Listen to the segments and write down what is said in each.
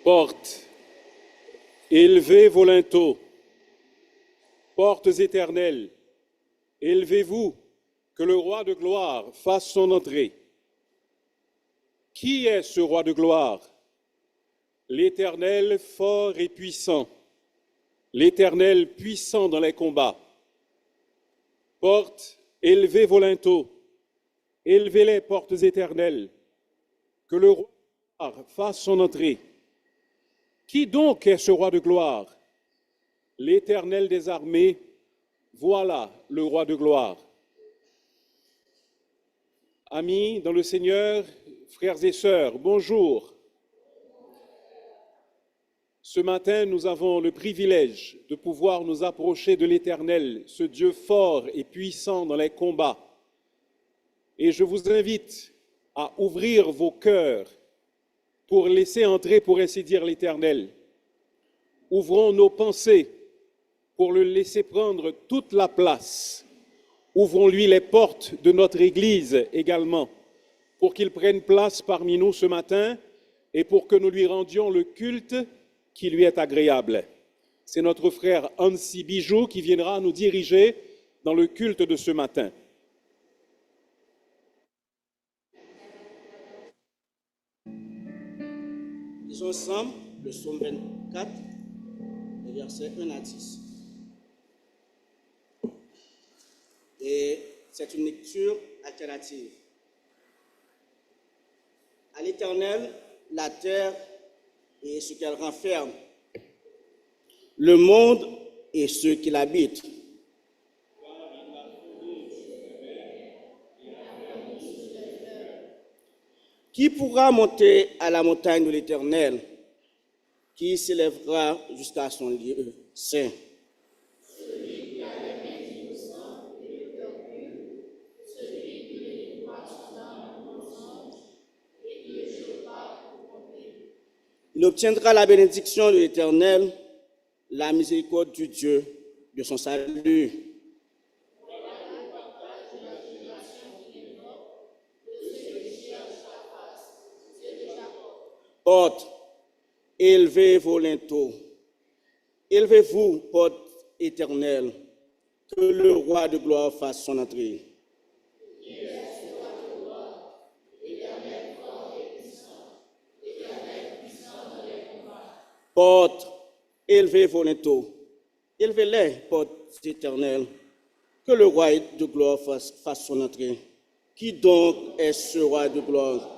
Portes, élevez vos linteaux. Portes éternelles, élevez-vous, que le roi de gloire fasse son entrée. Qui est ce roi de gloire? L'Éternel fort et puissant, l'Éternel puissant dans les combats. Portes, élevez vos linteaux, élevez les portes éternelles, que le roi de gloire fasse son entrée. Qui donc est ce roi de gloire? L'Éternel des armées, voilà le roi de gloire. Amis dans le Seigneur, frères et sœurs, bonjour. Ce matin, nous avons le privilège de pouvoir nous approcher de l'Éternel, ce Dieu fort et puissant dans les combats. Et je vous invite à ouvrir vos cœurs pour laisser entrer, pour ainsi dire, l'Éternel. Ouvrons nos pensées pour le laisser prendre toute la place. Ouvrons-lui les portes de notre Église également, pour qu'il prenne place parmi nous ce matin et pour que nous lui rendions le culte qui lui est agréable. C'est notre frère Hansi Bijou qui viendra nous diriger dans le culte de ce matin. Lisons ensemble le psaume 24, les versets 1 à 10. Et c'est une lecture alternative. À l'Éternel, la terre et ce qu'elle renferme, le monde et ceux qui l'habitent. Qui pourra monter à la montagne de l'Éternel? Qui s'élèvera jusqu'à son lieu saint? Il obtiendra la bénédiction de l'Éternel, la miséricorde du Dieu de son salut. Portes, élevez vos linteaux. Élevez-vous, portes éternelles, que le roi de gloire fasse son entrée. Portes, élevez vos linteaux, élevez-les, portes éternelles, que le roi de gloire fasse son entrée. Qui donc est ce roi de gloire?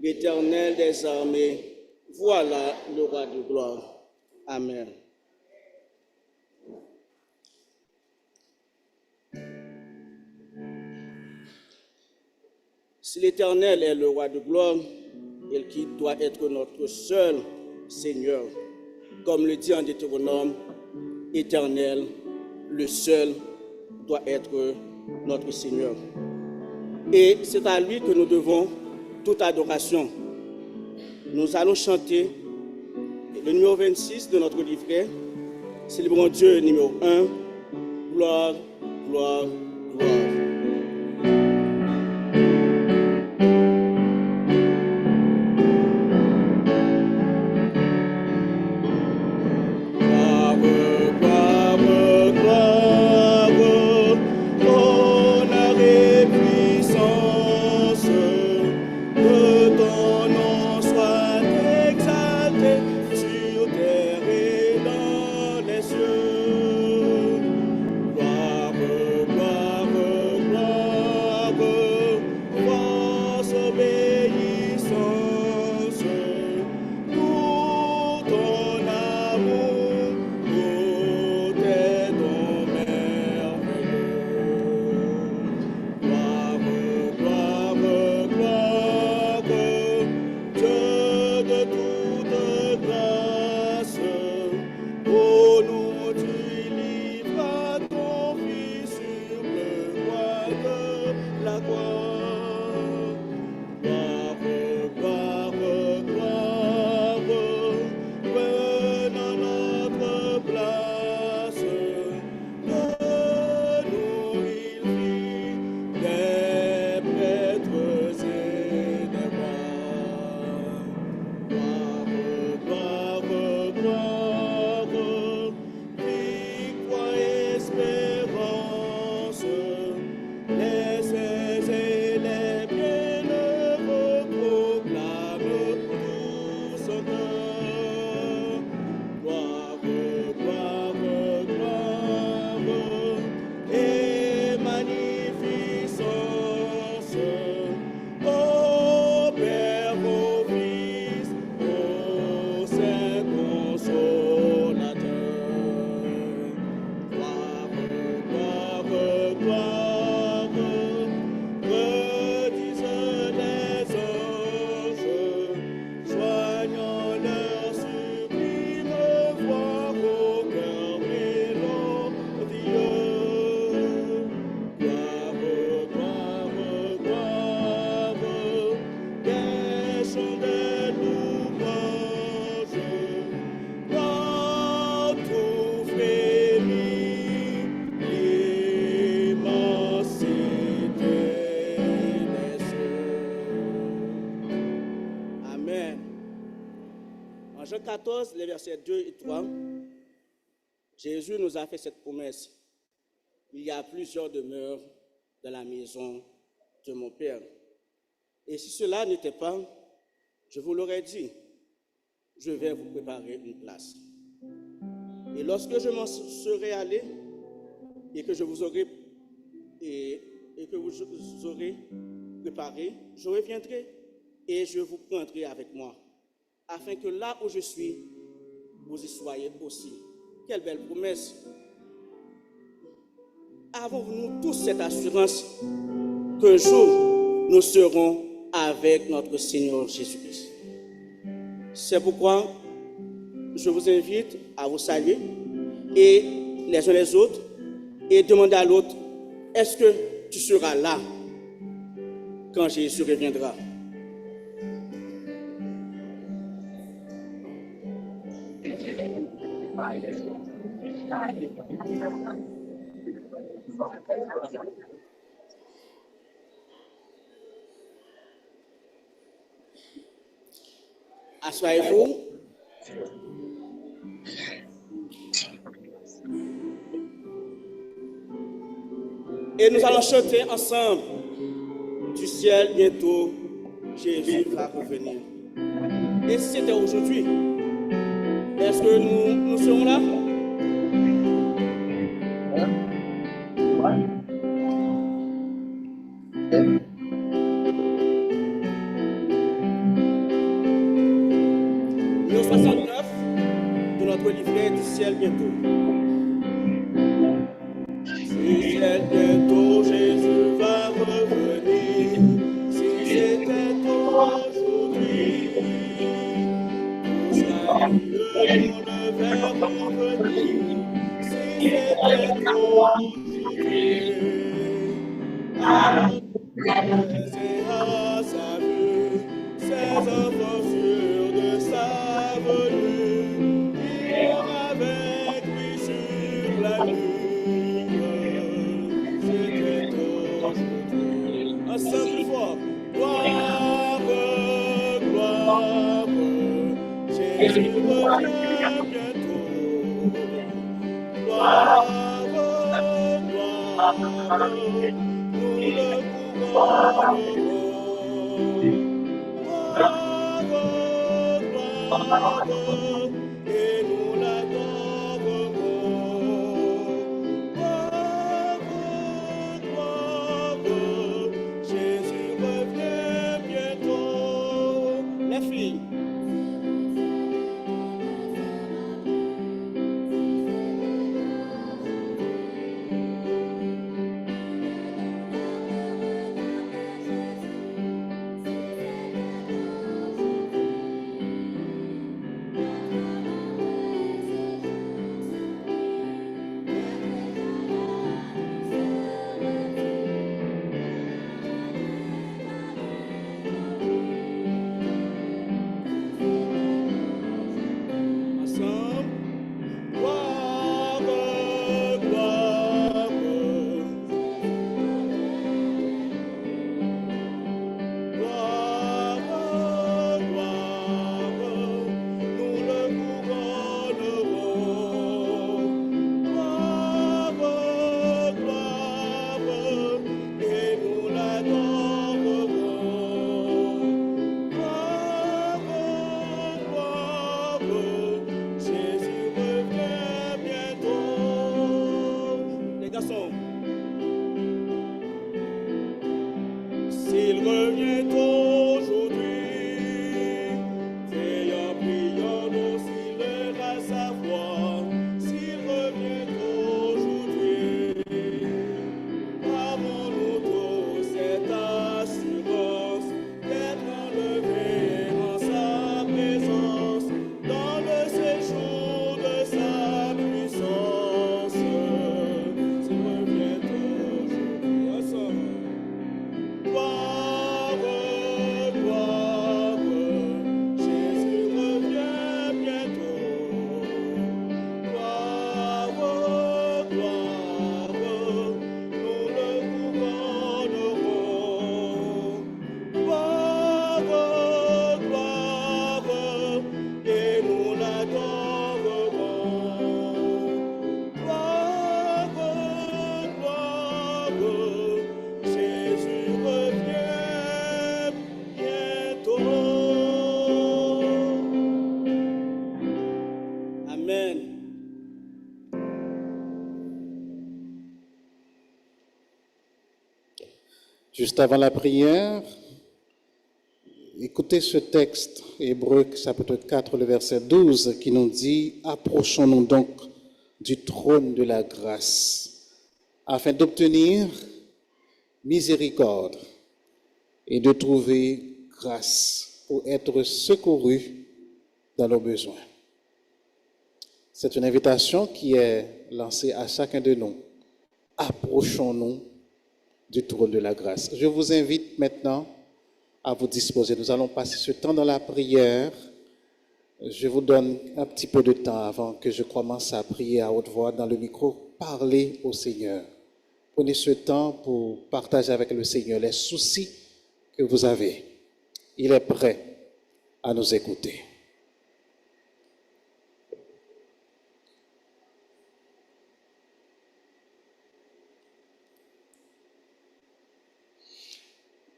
L'Éternel des armées, voilà le roi de gloire. Amen. Si l'Éternel est le roi de gloire, et qui doit être notre seul Seigneur, comme le dit en Deutéronome, Éternel, le seul, doit être notre Seigneur. Et c'est à lui que nous devons toute adoration. Nous allons chanter le numéro 26 de notre livret, Célébrons Dieu numéro 1, Gloire, gloire, gloire. Gloire, gloire, Jean 14, les versets 2 et 3, Jésus nous a fait cette promesse. Il y a plusieurs demeures dans la maison de mon Père. Et si cela n'était pas, je vous l'aurais dit, je vais vous préparer une place. Et lorsque je m'en serai allé et que je vous aurai préparé, je reviendrai et je vous prendrai avec moi, afin que là où je suis, vous y soyez aussi. Quelle belle promesse! Avons-nous tous cette assurance qu'un jour nous serons avec notre Seigneur Jésus-Christ? C'est pourquoi je vous invite à vous saluer et les uns les autres et demander à l'autre, est-ce que tu seras là quand Jésus reviendra? Asseyez-vous. Et nous allons chanter ensemble. Du ciel, bientôt, Jésus va revenir. Et si c'était aujourd'hui, est-ce que nous serons là? Nous 69 de notre livret du ciel bientôt. Du ciel bientôt, Jésus va revenir. Si c'était aujourd'hui, nous saluons le Verbe revenir. Si c'était aujourd'hui, alors c'est à sa vue, ses enfants sûrs de sa venue, iront avec lui sur la nuit. C'était aujourd'hui. Ensemble plus fort. Gloire, gloire, Jésus revient bientôt. Gloire, gloire, nous le couronnerons. Gloire, gloire, et nous l'adorerons. Gloire, gloire, Jésus revient bientôt. Les filles. S'il revient aujourd'hui, veillons, prions-nous s'il verra sa voix. S'il revient aujourd'hui, avons-nous tous cette assurance d'être enlevés en sa présence, dans le séjour de sa puissance. S'il revient aujourd'hui, ensemble. Gloire, Juste avant la prière, écoutez ce texte, Hébreux chapitre 4, le verset 12, qui nous dit « Approchons-nous donc du trône de la grâce, afin d'obtenir miséricorde et de trouver grâce pour être secourus dans nos besoins. » C'est une invitation qui est lancée à chacun de nous. Approchons-nous du trône de la grâce. Je vous invite maintenant à vous disposer. Nous allons passer ce temps dans la prière. Je vous donne un petit peu de temps avant que je commence à prier à haute voix dans le micro. Parlez au Seigneur. Prenez ce temps pour partager avec le Seigneur les soucis que vous avez. Il est prêt à nous écouter.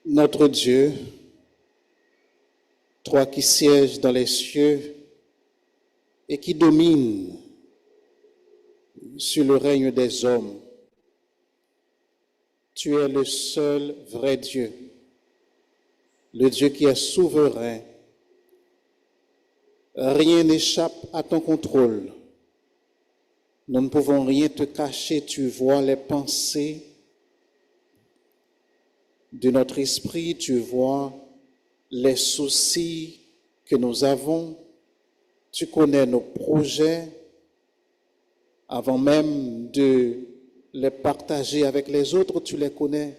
Notre Dieu, toi qui sièges dans les cieux et qui domines sur le règne des hommes, tu es le seul vrai Dieu, le Dieu qui est souverain. Rien n'échappe à ton contrôle. Nous ne pouvons rien te cacher, tu vois les pensées de notre esprit, tu vois les soucis que nous avons, tu connais nos projets avant même de les partager avec les autres, tu les connais.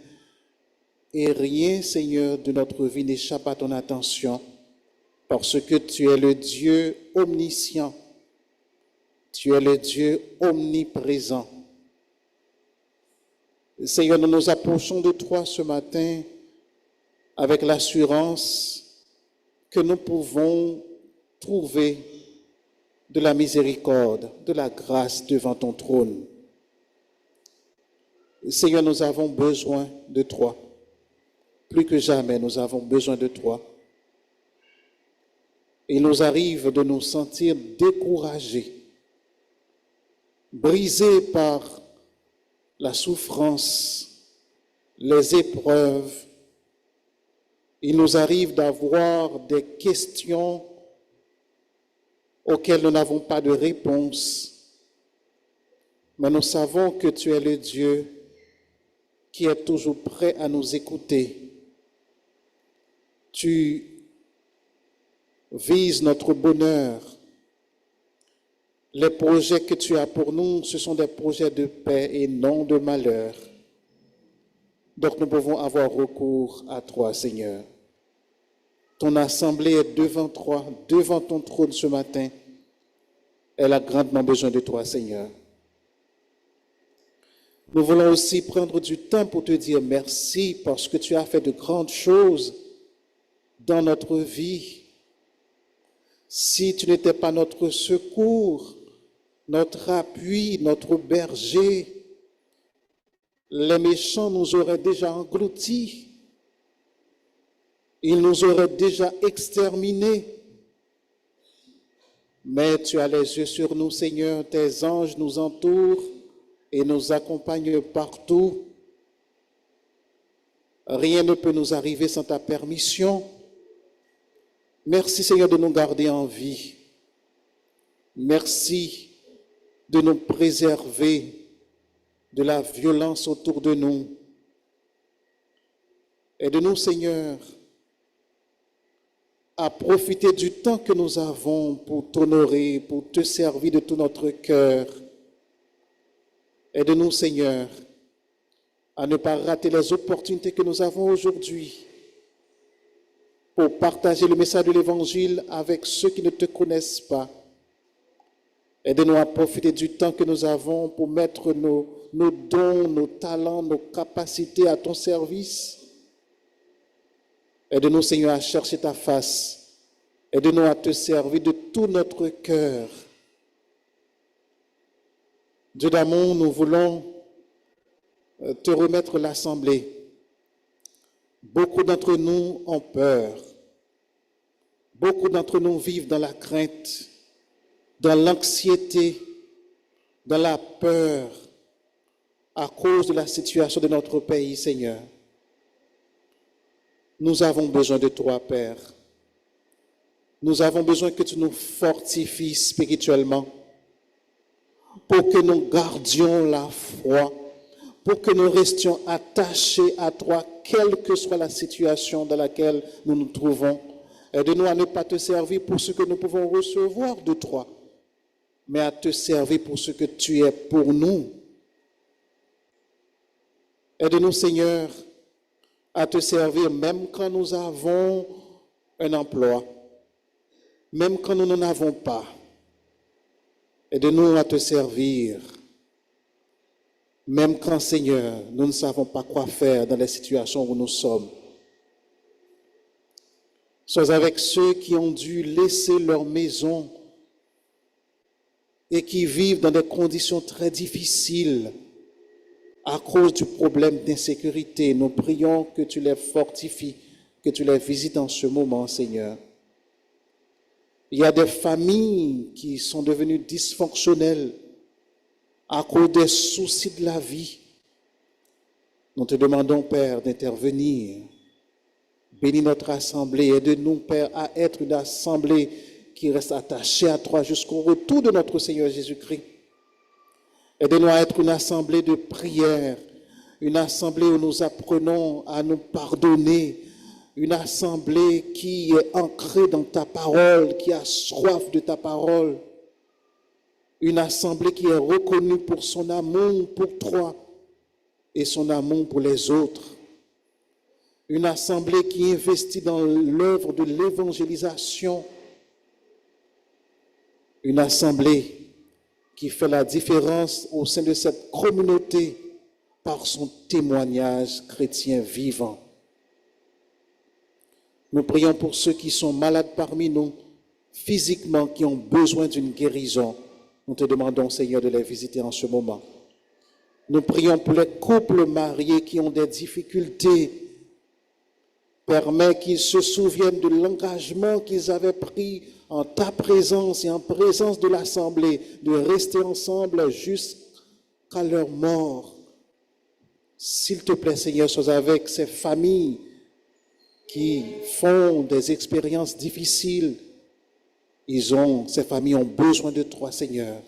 Et rien, Seigneur, de notre vie n'échappe à ton attention parce que tu es le Dieu omniscient, tu es le Dieu omniprésent. Seigneur, nous nous approchons de toi ce matin avec l'assurance que nous pouvons trouver de la miséricorde, de la grâce devant ton trône. Seigneur, nous avons besoin de toi. Plus que jamais, nous avons besoin de toi. Il nous arrive de nous sentir découragés, brisés par la souffrance, les épreuves. Il nous arrive d'avoir des questions auxquelles nous n'avons pas de réponse. Mais nous savons que tu es le Dieu qui est toujours prêt à nous écouter. Tu vises notre bonheur. Les projets que tu as pour nous, ce sont des projets de paix et non de malheur. Donc nous pouvons avoir recours à toi, Seigneur. Ton assemblée est devant toi, devant ton trône ce matin. Elle a grandement besoin de toi, Seigneur. Nous voulons aussi prendre du temps pour te dire merci parce que tu as fait de grandes choses dans notre vie. Si tu n'étais pas notre secours, notre appui, notre berger, les méchants nous auraient déjà engloutis. Ils nous auraient déjà exterminés. Mais tu as les yeux sur nous, Seigneur. Tes anges nous entourent et nous accompagnent partout. Rien ne peut nous arriver sans ta permission. Merci, Seigneur, de nous garder en vie. Merci de nous préserver de la violence autour de nous. Aide-nous, Seigneur, à profiter du temps que nous avons pour t'honorer, pour te servir de tout notre cœur. Aide-nous, Seigneur, à ne pas rater les opportunités que nous avons aujourd'hui pour partager le message de l'Évangile avec ceux qui ne te connaissent pas. Aide-nous à profiter du temps que nous avons pour mettre nos dons, nos talents, nos capacités à ton service. Aide-nous, Seigneur, à chercher ta face. Aide-nous à te servir de tout notre cœur. Dieu d'amour, nous voulons te remettre l'assemblée. Beaucoup d'entre nous ont peur. Beaucoup d'entre nous vivent dans la crainte, dans l'anxiété, dans la peur, à cause de la situation de notre pays, Seigneur. Nous avons besoin de toi, Père. Nous avons besoin que tu nous fortifies spirituellement pour que nous gardions la foi, pour que nous restions attachés à toi, quelle que soit la situation dans laquelle nous nous trouvons. Aide-nous à ne pas te servir pour ce que nous pouvons recevoir de toi, mais à te servir pour ce que tu es pour nous. Aide-nous, Seigneur, à te servir même quand nous avons un emploi, même quand nous n'en avons pas. Aide-nous à te servir, même quand, Seigneur, nous ne savons pas quoi faire dans les situations où nous sommes. Sois avec ceux qui ont dû laisser leur maison et qui vivent dans des conditions très difficiles à cause du problème d'insécurité. Nous prions que tu les fortifies, que tu les visites en ce moment, Seigneur. Il y a des familles qui sont devenues dysfonctionnelles à cause des soucis de la vie. Nous te demandons, Père, d'intervenir. Bénis notre assemblée. Aide-nous, Père, à être une assemblée qui reste attachée à toi jusqu'au retour de notre Seigneur Jésus-Christ. Aide-nous à être une assemblée de prière, une assemblée où nous apprenons à nous pardonner, une assemblée qui est ancrée dans ta parole, qui a soif de ta parole, une assemblée qui est reconnue pour son amour pour toi et son amour pour les autres, une assemblée qui investit dans l'œuvre de l'évangélisation, une assemblée qui fait la différence au sein de cette communauté par son témoignage chrétien vivant. Nous prions pour ceux qui sont malades parmi nous, physiquement, qui ont besoin d'une guérison. Nous te demandons, Seigneur, de les visiter en ce moment. Nous prions pour les couples mariés qui ont des difficultés. Permets qu'ils se souviennent de l'engagement qu'ils avaient pris en ta présence et en présence de l'Assemblée, de rester ensemble jusqu'à leur mort. S'il te plaît, Seigneur, sois avec ces familles qui font des expériences difficiles. Ces familles ont besoin de toi, Seigneur.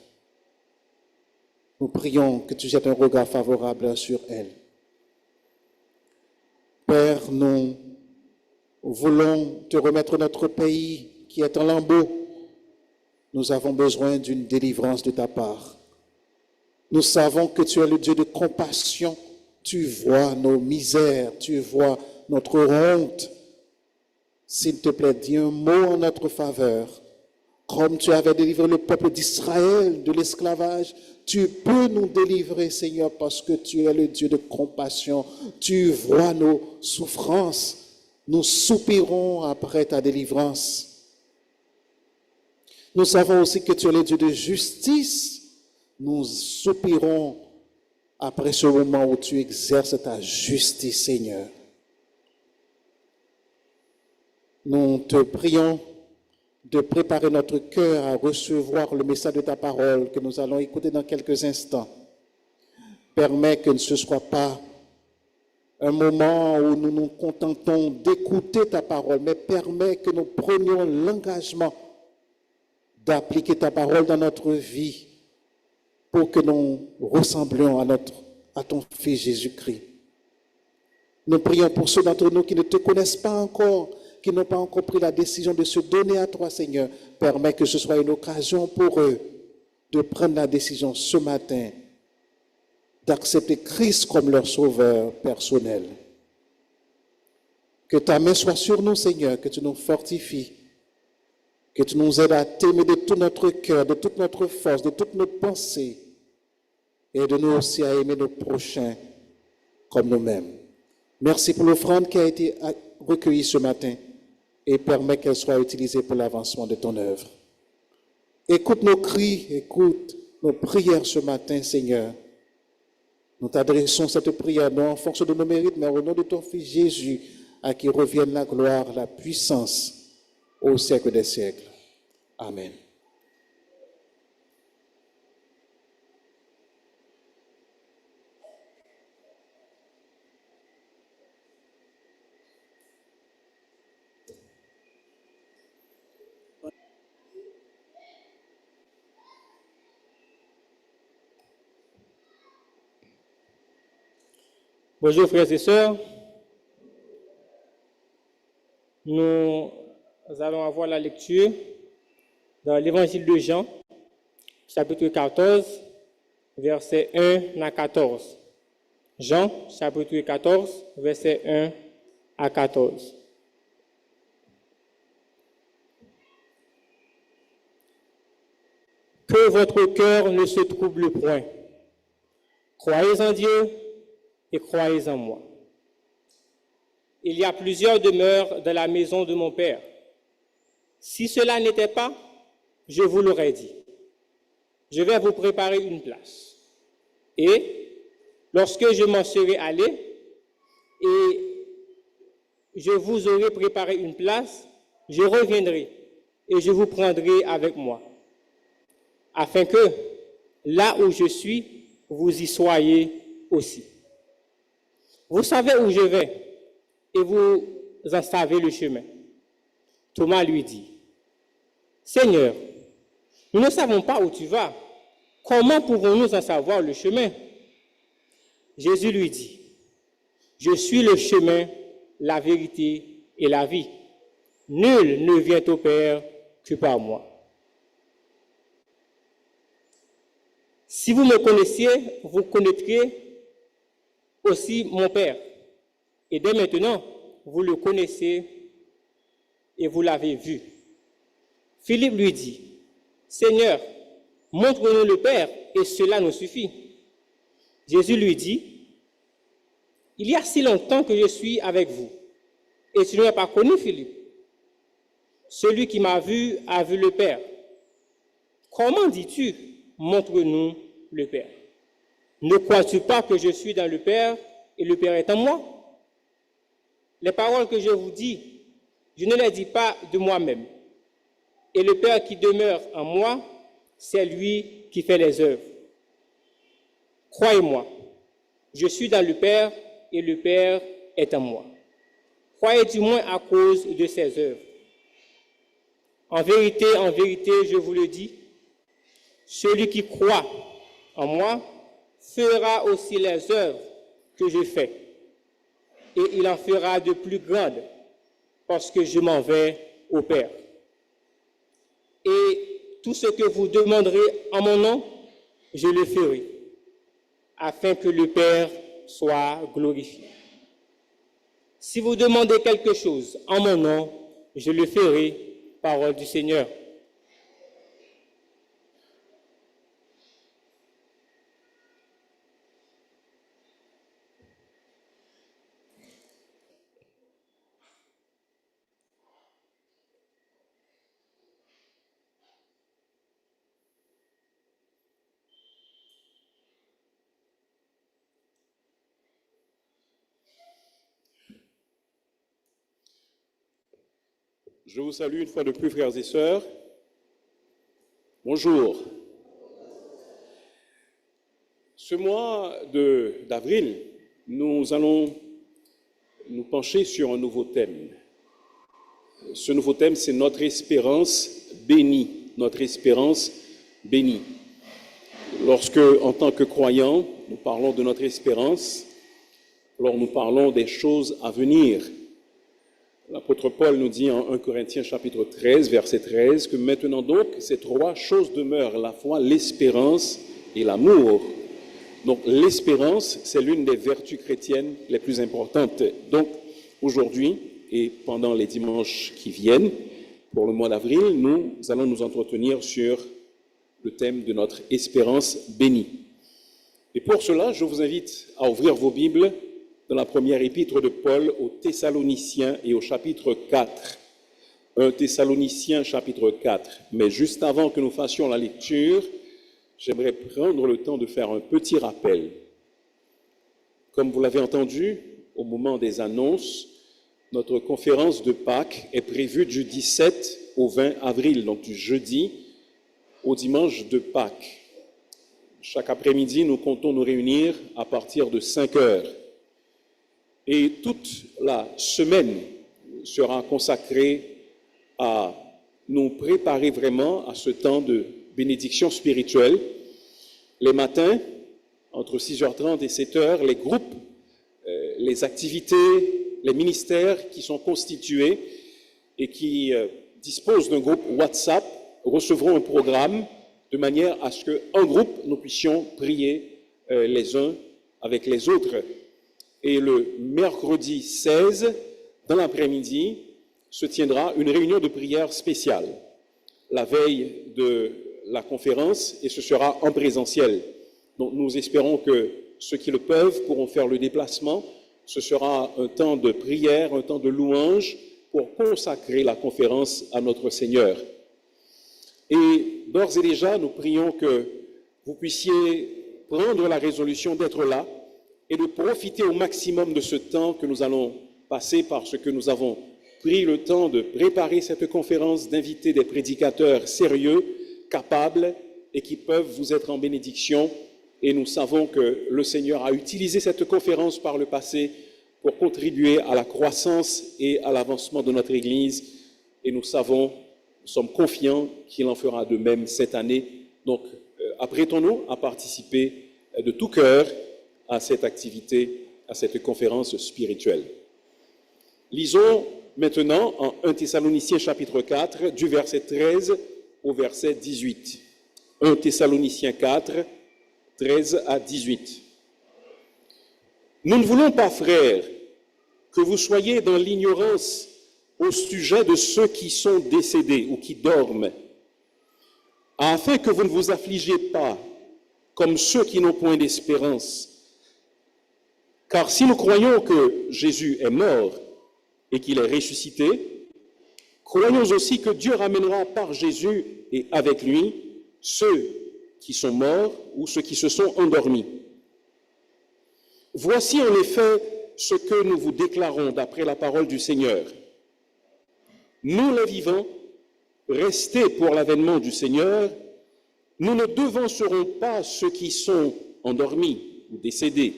Nous prions que tu jettes un regard favorable sur elles. Père, nous voulons te remettre notre pays qui est en lambeaux. Nous avons besoin d'une délivrance de ta part. Nous savons que tu es le Dieu de compassion. Tu vois nos misères, tu vois notre honte. S'il te plaît, dis un mot en notre faveur. Comme tu avais délivré le peuple d'Israël de l'esclavage, tu peux nous délivrer, Seigneur, parce que tu es le Dieu de compassion. Tu vois nos souffrances. Nous soupirons après ta délivrance. Nous savons aussi que tu es le Dieu de justice. Nous soupirons après ce moment où tu exerces ta justice, Seigneur. Nous te prions de préparer notre cœur à recevoir le message de ta parole que nous allons écouter dans quelques instants. Permets que ce ne soit pas un moment où nous nous contentons d'écouter ta parole, mais permets que nous prenions l'engagement d'appliquer ta parole dans notre vie pour que nous ressemblions à ton Fils Jésus-Christ. Nous prions pour ceux d'entre nous qui ne te connaissent pas encore, qui n'ont pas encore pris la décision de se donner à toi, Seigneur. Permets que ce soit une occasion pour eux de prendre la décision ce matin d'accepter Christ comme leur sauveur personnel. Que ta main soit sur nous, Seigneur, que tu nous fortifies, que tu nous aides à t'aimer de tout notre cœur, de toute notre force, de toute notre pensée, et de nous aussi à aimer nos prochains comme nous-mêmes. Merci pour l'offrande qui a été recueillie ce matin et permets qu'elle soit utilisée pour l'avancement de ton œuvre. Écoute nos cris, écoute nos prières ce matin, Seigneur. Nous t'adressons cette prière non en fonction de nos mérites, mais au nom de ton Fils Jésus, à qui revienne la gloire, la puissance au siècle des siècles. Amen. Bonjour frères et sœurs. Nous allons avoir la lecture dans l'évangile de Jean, chapitre 14, versets 1 à 14. Jean, chapitre 14, versets 1 à 14. Que votre cœur ne se trouble point. Croyez en Dieu et croyez en moi. Il y a plusieurs demeures dans la maison de mon Père. Si cela n'était pas, je vous l'aurais dit. Je vais vous préparer une place. Et lorsque je m'en serai allé et je vous aurai préparé une place, je reviendrai et je vous prendrai avec moi, afin que là où je suis, vous y soyez aussi. Vous savez où je vais et vous en savez le chemin. Thomas lui dit, Seigneur, nous ne savons pas où tu vas. Comment pouvons-nous en savoir le chemin? Jésus lui dit, je suis le chemin, la vérité et la vie. Nul ne vient au Père que par moi. Si vous me connaissiez, vous connaîtriez aussi mon Père. Et dès maintenant, vous le connaissez et vous l'avez vu. Philippe lui dit, Seigneur, montre-nous le Père et cela nous suffit. Jésus lui dit, il y a si longtemps que je suis avec vous et tu ne m'as pas connu, Philippe. Celui qui m'a vu a vu le Père. Comment dis-tu, montre-nous le Père? Ne crois-tu pas que je suis dans le Père et le Père est en moi? Les paroles que je vous dis, je ne les dis pas de moi-même. Et le Père qui demeure en moi, c'est lui qui fait les œuvres. Croyez-moi, je suis dans le Père et le Père est en moi. Croyez du moins à cause de ses œuvres. En vérité, je vous le dis, celui qui croit en moi fera aussi les œuvres que je fais. Et il en fera de plus grandes, parce que je m'en vais au Père. Et tout ce que vous demanderez en mon nom, je le ferai, afin que le Père soit glorifié. Si vous demandez quelque chose en mon nom, je le ferai, parole du Seigneur. Je vous salue une fois de plus, frères et sœurs. Bonjour. Ce mois d'avril, nous allons nous pencher sur un nouveau thème. Ce nouveau thème, c'est notre espérance bénie. Notre espérance bénie. Lorsque, en tant que croyants, nous parlons de notre espérance, alors nous parlons des choses à venir. L'apôtre Paul nous dit en 1 Corinthiens chapitre 13, verset 13, que maintenant donc, ces trois choses demeurent, la foi, l'espérance et l'amour. Donc l'espérance, c'est l'une des vertus chrétiennes les plus importantes. Donc aujourd'hui et pendant les dimanches qui viennent, pour le mois d'avril, nous allons nous entretenir sur le thème de notre espérance bénie. Et pour cela, je vous invite à ouvrir vos Bibles dans la première épître de Paul aux Thessaloniciens et au chapitre 4. 1 Thessaloniciens chapitre 4. Mais juste avant que nous fassions la lecture, j'aimerais prendre le temps de faire un petit rappel. Comme vous l'avez entendu, au moment des annonces, notre conférence de Pâques est prévue du 17 au 20 avril, donc du jeudi au dimanche de Pâques. Chaque après-midi, nous comptons nous réunir à partir de 5 heures. Et toute la semaine sera consacrée à nous préparer vraiment à ce temps de bénédiction spirituelle. Les matins, entre 6h30 et 7h, les groupes les activités, les ministères qui sont constitués et qui disposent d'un groupe WhatsApp recevront un programme de manière à ce qu'en groupe, nous puissions prier les uns avec les autres. Et le mercredi 16, dans l'après-midi, se tiendra une réunion de prière spéciale, la veille de la conférence, et ce sera en présentiel. Donc nous espérons que ceux qui le peuvent pourront faire le déplacement. Ce sera un temps de prière, un temps de louange pour consacrer la conférence à notre Seigneur. Et d'ores et déjà, nous prions que vous puissiez prendre la résolution d'être là et de profiter au maximum de ce temps que nous allons passer parce que nous avons pris le temps de préparer cette conférence, d'inviter des prédicateurs sérieux, capables et qui peuvent vous être en bénédiction. Et nous savons que le Seigneur a utilisé cette conférence par le passé pour contribuer à la croissance et à l'avancement de notre Église. Et nous sommes confiants qu'il en fera de même cette année. Donc, apprêtons-nous à participer de tout cœur à cette activité, à cette conférence spirituelle. Lisons maintenant en 1 Thessaloniciens chapitre 4, du verset 13 au verset 18. 1 Thessaloniciens 4, 13 à 18. Nous ne voulons pas, frères, que vous soyez dans l'ignorance au sujet de ceux qui sont décédés ou qui dorment, afin que vous ne vous affligiez pas comme ceux qui n'ont point d'espérance. Car si nous croyons que Jésus est mort et qu'il est ressuscité, croyons aussi que Dieu ramènera par Jésus et avec lui ceux qui sont morts ou ceux qui se sont endormis. Voici en effet ce que nous vous déclarons d'après la parole du Seigneur. Nous les vivants, restés pour l'avènement du Seigneur, nous ne devancerons pas ceux qui sont endormis ou décédés,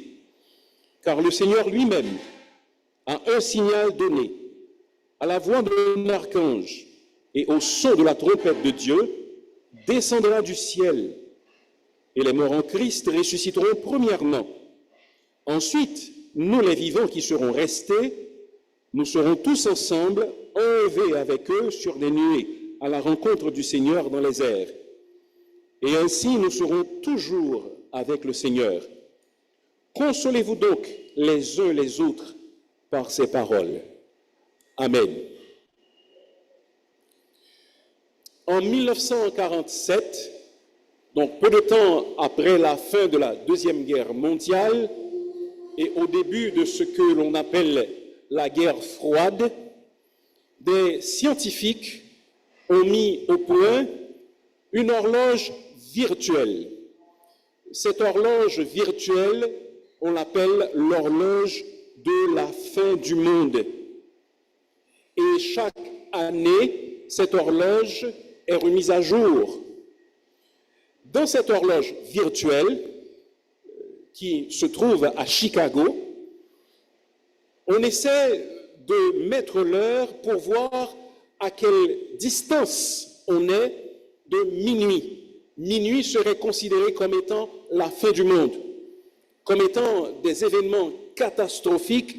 car le Seigneur lui-même, à un signal donné, à la voix d'un archange et au son de la trompette de Dieu, descendra du ciel, et les morts en Christ ressusciteront premièrement. Ensuite, nous les vivants qui serons restés, nous serons tous ensemble enlevés avec eux sur des nuées à la rencontre du Seigneur dans les airs. Et ainsi nous serons toujours avec le Seigneur. Consolez-vous donc les uns les autres par ces paroles. Amen. En 1947, donc peu de temps après la fin de la Deuxième Guerre mondiale et au début de ce que l'on appelle la guerre froide, des scientifiques ont mis au point une horloge virtuelle. Cette horloge virtuelle, on l'appelle l'horloge de la fin du monde. Et chaque année, cette horloge est remise à jour. Dans cette horloge virtuelle, qui se trouve à Chicago, on essaie de mettre l'heure pour voir à quelle distance on est de minuit. Minuit serait considéré comme étant la fin du monde, comme étant des événements catastrophiques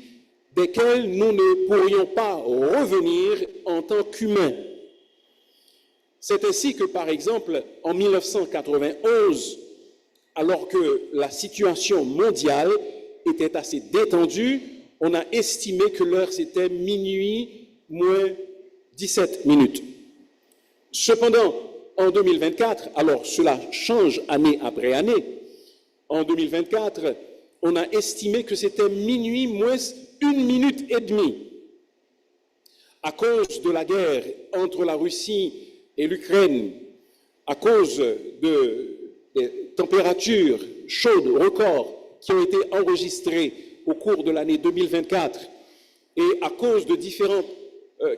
desquels nous ne pourrions pas revenir en tant qu'humains. C'est ainsi que, par exemple, en 1991, alors que la situation mondiale était assez détendue, on a estimé que l'heure c'était minuit moins 17 minutes. Cependant, en 2024, alors cela change année après année, en 2024, on a estimé que c'était minuit moins 1 minute et demie. À cause de la guerre entre la Russie et l'Ukraine, à cause des températures chaudes records qui ont été enregistrées au cours de l'année 2024 et à cause de différentes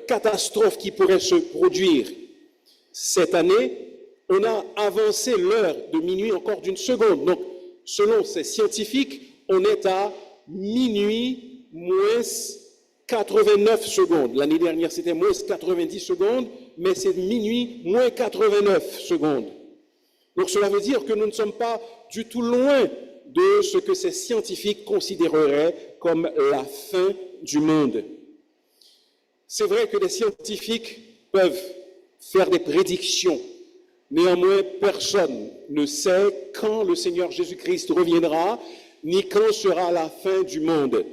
catastrophes qui pourraient se produire cette année, on a avancé l'heure de minuit encore d'une seconde. Donc, selon ces scientifiques, on est à minuit moins 89 secondes. L'année dernière, c'était moins 90 secondes, mais c'est minuit moins 89 secondes. Donc, cela veut dire que nous ne sommes pas du tout loin de ce que ces scientifiques considéreraient comme la fin du monde. C'est vrai que les scientifiques peuvent faire des prédictions. Néanmoins, personne ne sait quand le Seigneur Jésus-Christ reviendra, ni quand sera la fin du monde.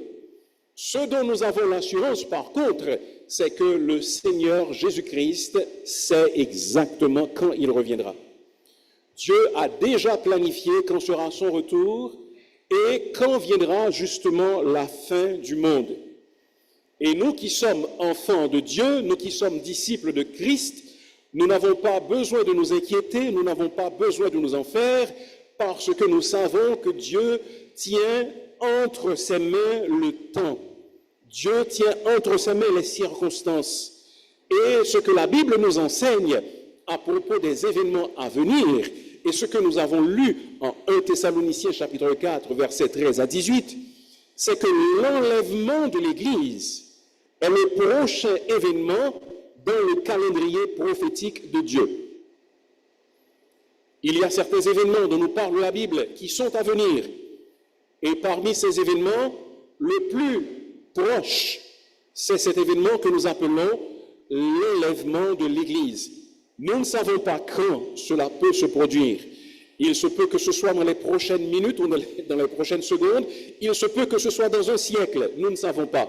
Ce dont nous avons l'assurance, par contre, c'est que le Seigneur Jésus-Christ sait exactement quand il reviendra. Dieu a déjà planifié quand sera son retour et quand viendra justement la fin du monde. Et nous qui sommes enfants de Dieu, nous qui sommes disciples de Christ, nous n'avons pas besoin de nous inquiéter, nous n'avons pas besoin de nous en faire, parce que nous savons que Dieu tient entre ses mains le temps. Dieu tient entre ses mains les circonstances. Et ce que la Bible nous enseigne à propos des événements à venir, et ce que nous avons lu en 1 Thessaloniciens chapitre 4, versets 13 à 18, c'est que l'enlèvement de l'Église est le prochain événement dans le calendrier prophétique de Dieu. Il y a certains événements dont nous parle la Bible qui sont à venir. Et parmi ces événements, le plus proche, c'est cet événement que nous appelons l'enlèvement de l'Église. Nous ne savons pas quand cela peut se produire. Il se peut que ce soit dans les prochaines minutes ou dans les prochaines secondes. Il se peut que ce soit dans un siècle. Nous ne savons pas.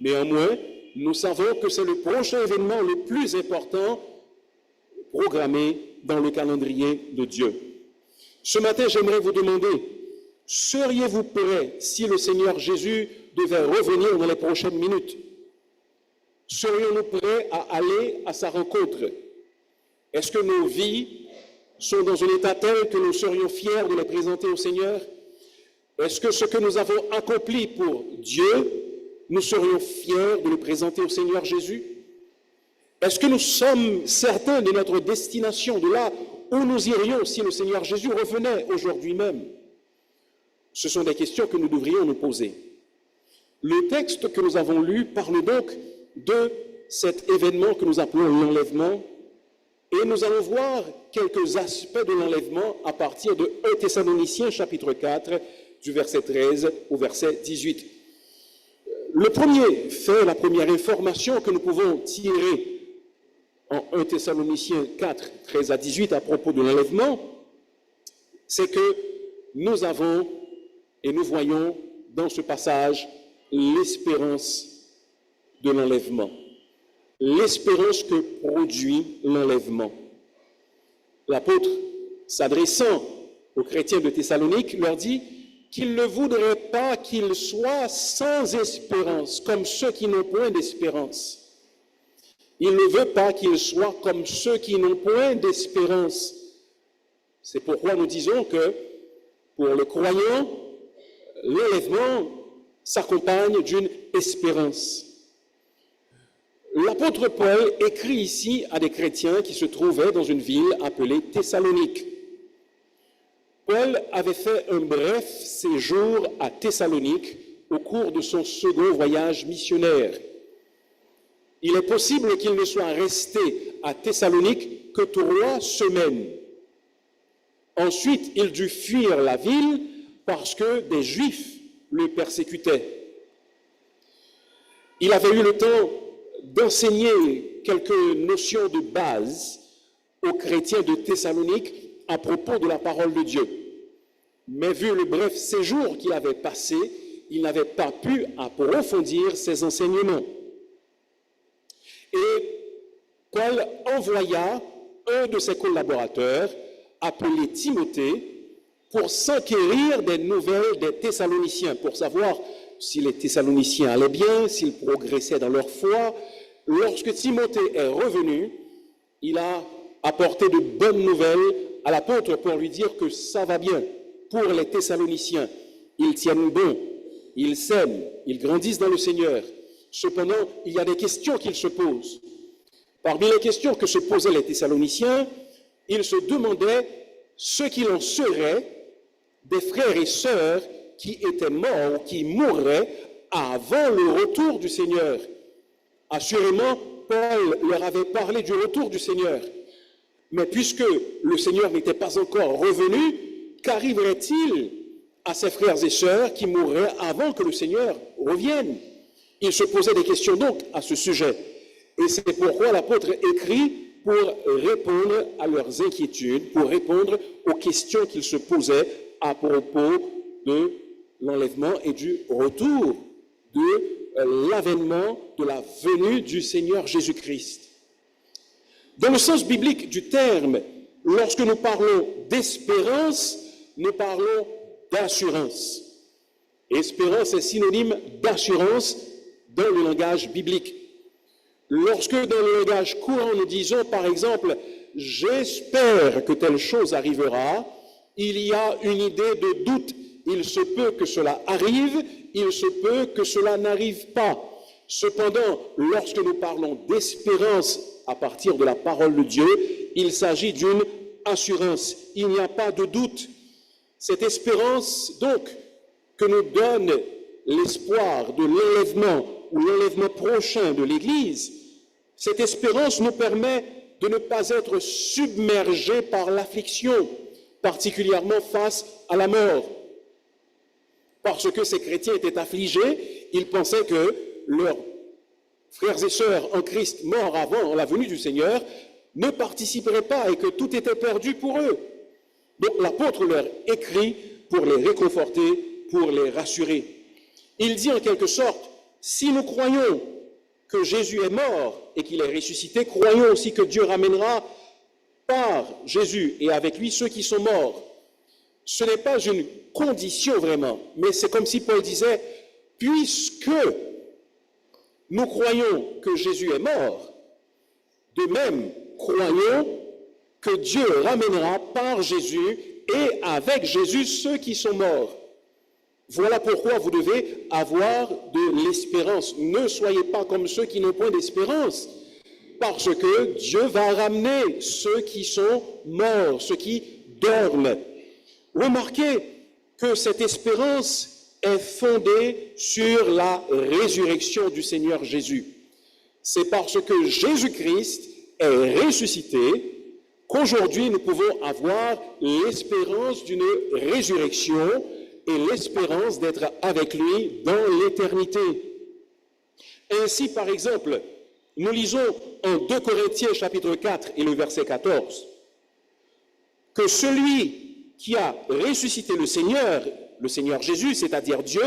Néanmoins, nous savons que c'est le prochain événement le plus important programmé dans le calendrier de Dieu. Ce matin, j'aimerais vous demander, seriez-vous prêts si le Seigneur Jésus devait revenir dans les prochaines minutes? Serions-nous prêts à aller à sa rencontre? Est-ce que nos vies sont dans un état tel que nous serions fiers de les présenter au Seigneur? Est-ce que ce que nous avons accompli pour Dieu, nous serions fiers de le présenter au Seigneur Jésus? Est-ce que nous sommes certains de notre destination, de là où nous irions si le Seigneur Jésus revenait aujourd'hui même? Ce sont des questions que nous devrions nous poser. Le texte que nous avons lu parle donc de cet événement que nous appelons l'enlèvement, et nous allons voir quelques aspects de l'enlèvement à partir de 1 Thessaloniciens chapitre 4, du verset 13 au verset 18. Le premier fait, la première information que nous pouvons tirer en 1 Thessaloniciens 4, 13 à 18 à propos de l'enlèvement, c'est que nous avons et nous voyons dans ce passage l'espérance de l'enlèvement. L'espérance que produit l'enlèvement. L'apôtre, s'adressant aux chrétiens de Thessalonique, leur dit qu'il ne voudrait pas qu'ils soient sans espérance, comme ceux qui n'ont point d'espérance. Il ne veut pas qu'ils soient comme ceux qui n'ont point d'espérance. C'est pourquoi nous disons que pour le croyant, l'enlèvement s'accompagne d'une espérance. L'apôtre Paul écrit ici à des chrétiens qui se trouvaient dans une ville appelée Thessalonique. Paul avait fait un bref séjour à Thessalonique au cours de son second voyage missionnaire. Il est possible qu'il ne soit resté à Thessalonique que 3 semaines. Ensuite, il dut fuir la ville parce que des Juifs le persécutaient. Il avait eu le temps d'enseigner quelques notions de base aux chrétiens de Thessalonique à propos de la parole de Dieu. Mais vu le bref séjour qu'il avait passé, il n'avait pas pu approfondir ses enseignements. Et Paul envoya un de ses collaborateurs, appelé Timothée, pour s'enquérir des nouvelles des Thessaloniciens, pour savoir si les Thessaloniciens allaient bien, s'ils progressaient dans leur foi. Lorsque Timothée est revenu, il a apporté de bonnes nouvelles à l'apôtre pour lui dire que ça va bien pour les Thessaloniciens. Ils tiennent bon, ils s'aiment, ils grandissent dans le Seigneur. Cependant, il y a des questions qu'ils se posent. Parmi les questions que se posaient les Thessaloniciens, ils se demandaient ce qu'il en serait des frères et sœurs qui étaient morts ou qui mourraient avant le retour du Seigneur. Assurément, Paul leur avait parlé du retour du Seigneur. Mais puisque le Seigneur n'était pas encore revenu, qu'arriverait-il à ses frères et sœurs qui mourraient avant que le Seigneur revienne. Il se posait des questions donc à ce sujet. Et c'est pourquoi l'apôtre écrit pour répondre à leurs inquiétudes, pour répondre aux questions qu'ils se posaient à propos de l'enlèvement et du retour, de l'avènement, de la venue du Seigneur Jésus-Christ. Dans le sens biblique du terme, lorsque nous parlons d'espérance, nous parlons d'assurance. Espérance est synonyme d'assurance dans le langage biblique. Lorsque dans le langage courant nous disons par exemple « j'espère que telle chose arrivera », il y a une idée de doute. Il se peut que cela arrive, il se peut que cela n'arrive pas. Cependant, lorsque nous parlons d'espérance à partir de la parole de Dieu, il s'agit d'une assurance. Il n'y a pas de doute. Cette espérance, donc, que nous donne l'espoir de l'enlèvement ou l'enlèvement prochain de l'Église, cette espérance nous permet de ne pas être submergés par l'affliction, particulièrement face à la mort. Parce que ces chrétiens étaient affligés, ils pensaient que leurs frères et sœurs en Christ morts avant la venue du Seigneur ne participeraient pas et que tout était perdu pour eux. Donc l'apôtre leur écrit pour les réconforter, pour les rassurer. Il dit en quelque sorte, si nous croyons que Jésus est mort et qu'il est ressuscité, croyons aussi que Dieu ramènera par Jésus et avec lui ceux qui sont morts. Ce n'est pas une condition vraiment, mais c'est comme si Paul disait, puisque nous croyons que Jésus est mort, de même croyons que Dieu ramènera par Jésus et avec Jésus ceux qui sont morts. Voilà pourquoi vous devez avoir de l'espérance. Ne soyez pas comme ceux qui n'ont point d'espérance, parce que Dieu va ramener ceux qui sont morts, ceux qui dorment. Remarquez que cette espérance est fondée sur la résurrection du Seigneur Jésus. C'est parce que Jésus-Christ est ressuscité qu'aujourd'hui nous pouvons avoir l'espérance d'une résurrection et l'espérance d'être avec lui dans l'éternité. Ainsi, par exemple, nous lisons en 2 Corinthiens chapitre 4 et le verset 14 que celui qui a ressuscité le Seigneur Jésus, c'est-à-dire Dieu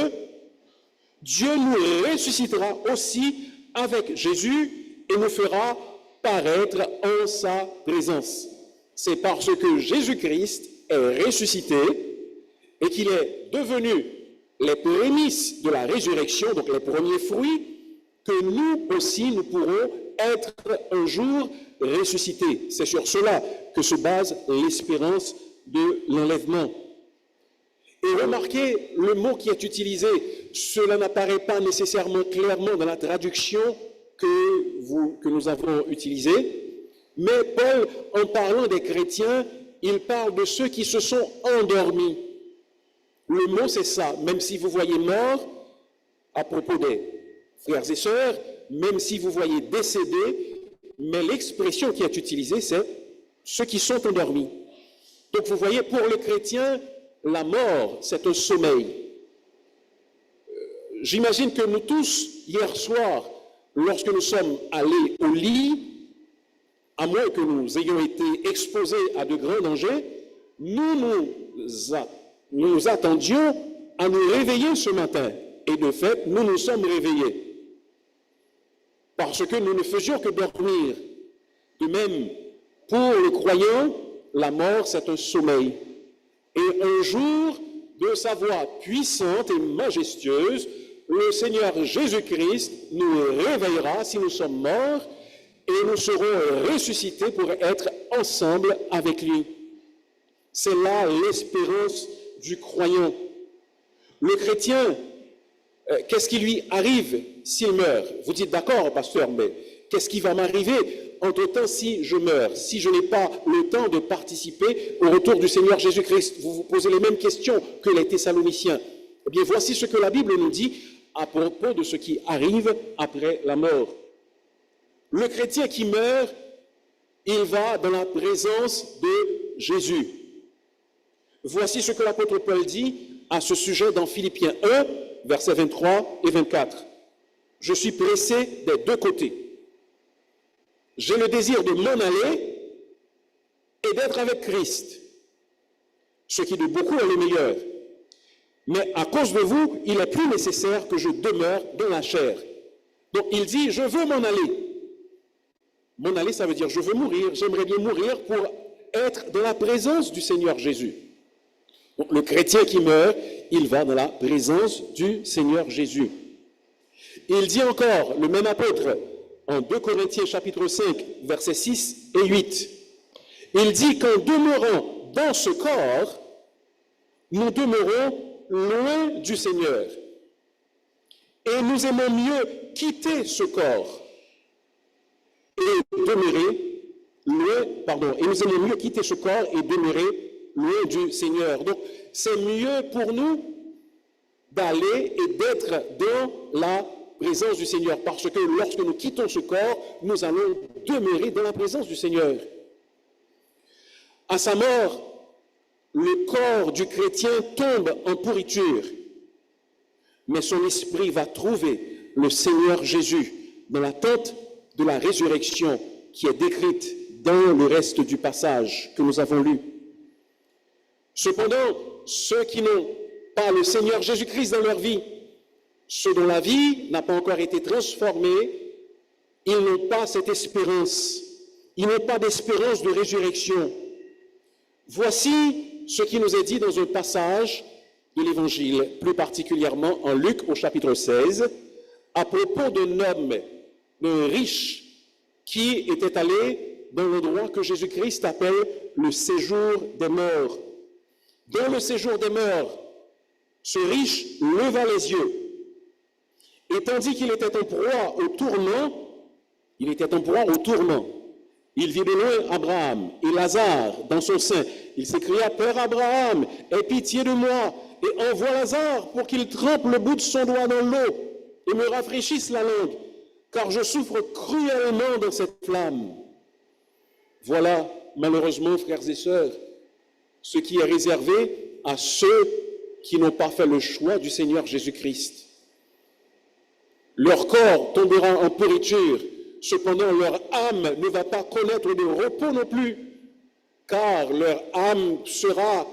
nous ressuscitera aussi avec Jésus et nous fera paraître en sa présence. C'est parce que Jésus-Christ est ressuscité et qu'il est devenu les prémices de la résurrection, donc les premiers fruits, que nous aussi, nous pourrons être un jour ressuscités. C'est sur cela que se base l'espérance de l'enlèvement. Et remarquez le mot qui est utilisé. Cela n'apparaît pas nécessairement clairement dans la traduction que nous avons utilisée, mais Paul, en parlant des chrétiens, il parle de ceux qui se sont endormis. Le mot, c'est ça. Même si vous voyez mort, à propos des frères et sœurs, même si vous voyez décédés, mais l'expression qui est utilisée, c'est ceux qui sont endormis. Donc vous voyez, pour le chrétien, la mort, c'est un sommeil. J'imagine que nous tous, hier soir, lorsque nous sommes allés au lit, à moins que nous ayons été exposés à de grands dangers, nous nous attendions à nous réveiller ce matin. Et de fait, nous nous sommes réveillés. Parce que nous ne faisions que dormir. De même, pour le croyant, la mort, c'est un sommeil. Et un jour, de sa voix puissante et majestueuse, le Seigneur Jésus-Christ nous réveillera si nous sommes morts et nous serons ressuscités pour être ensemble avec lui. C'est là l'espérance du croyant. Le chrétien, qu'est-ce qui lui arrive s'il meurt? Vous dites, d'accord, pasteur, mais qu'est-ce qui va m'arriver entre-temps si je meurs, si je n'ai pas le temps de participer au retour du Seigneur Jésus-Christ? Vous vous posez les mêmes questions que les Thessaloniciens. Eh bien, voici ce que la Bible nous dit à propos de ce qui arrive après la mort. Le chrétien qui meurt, il va dans la présence de Jésus. Voici ce que l'apôtre Paul dit à ce sujet dans Philippiens 1, versets 23 et 24. Je suis pressé des deux côtés. J'ai le désir de m'en aller et d'être avec Christ, ce qui de beaucoup est le meilleur. Mais à cause de vous, il est plus nécessaire que je demeure dans la chair. Donc il dit, je veux m'en aller. M'en aller, ça veut dire, je veux mourir, j'aimerais bien mourir pour être dans la présence du Seigneur Jésus. Donc le chrétien qui meurt, il va dans la présence du Seigneur Jésus. Il dit encore, le même apôtre, en 2 Corinthiens chapitre 5, versets 6 et 8, il dit qu'en demeurant dans ce corps, nous demeurons loin du Seigneur. Et nous aimons mieux quitter ce corps et demeurer loin, et nous aimons mieux quitter ce corps et demeurer loin du Seigneur. Donc, c'est mieux pour nous d'aller et d'être dans la présence du Seigneur, parce que lorsque nous quittons ce corps, nous allons demeurer dans la présence du Seigneur. À sa mort, le corps du chrétien tombe en pourriture, mais son esprit va trouver le Seigneur Jésus dans l'attente de la résurrection qui est décrite dans le reste du passage que nous avons lu. Cependant, ceux qui n'ont pas le Seigneur Jésus-Christ dans leur vie, ceux dont la vie n'a pas encore été transformée, ils n'ont pas cette espérance. Ils n'ont pas d'espérance de résurrection. Voici ce qui nous est dit dans un passage de l'Évangile, plus particulièrement en Luc au chapitre 16, à propos d'un homme, d'un riche, qui était allé dans l'endroit que Jésus-Christ appelle le séjour des morts. Dans le séjour des morts, ce riche leva les yeux, et tandis qu'il était en proie au tourment, il vit de loin Abraham et Lazare dans son sein. Il s'écria, « Père Abraham, aie pitié de moi, et envoie Lazare pour qu'il trempe le bout de son doigt dans l'eau et me rafraîchisse la langue, car je souffre cruellement dans cette flamme. » Voilà, malheureusement, frères et sœurs, ce qui est réservé à ceux qui n'ont pas fait le choix du Seigneur Jésus-Christ. Leur corps tombera en pourriture, cependant leur âme ne va pas connaître de repos non plus, car leur âme sera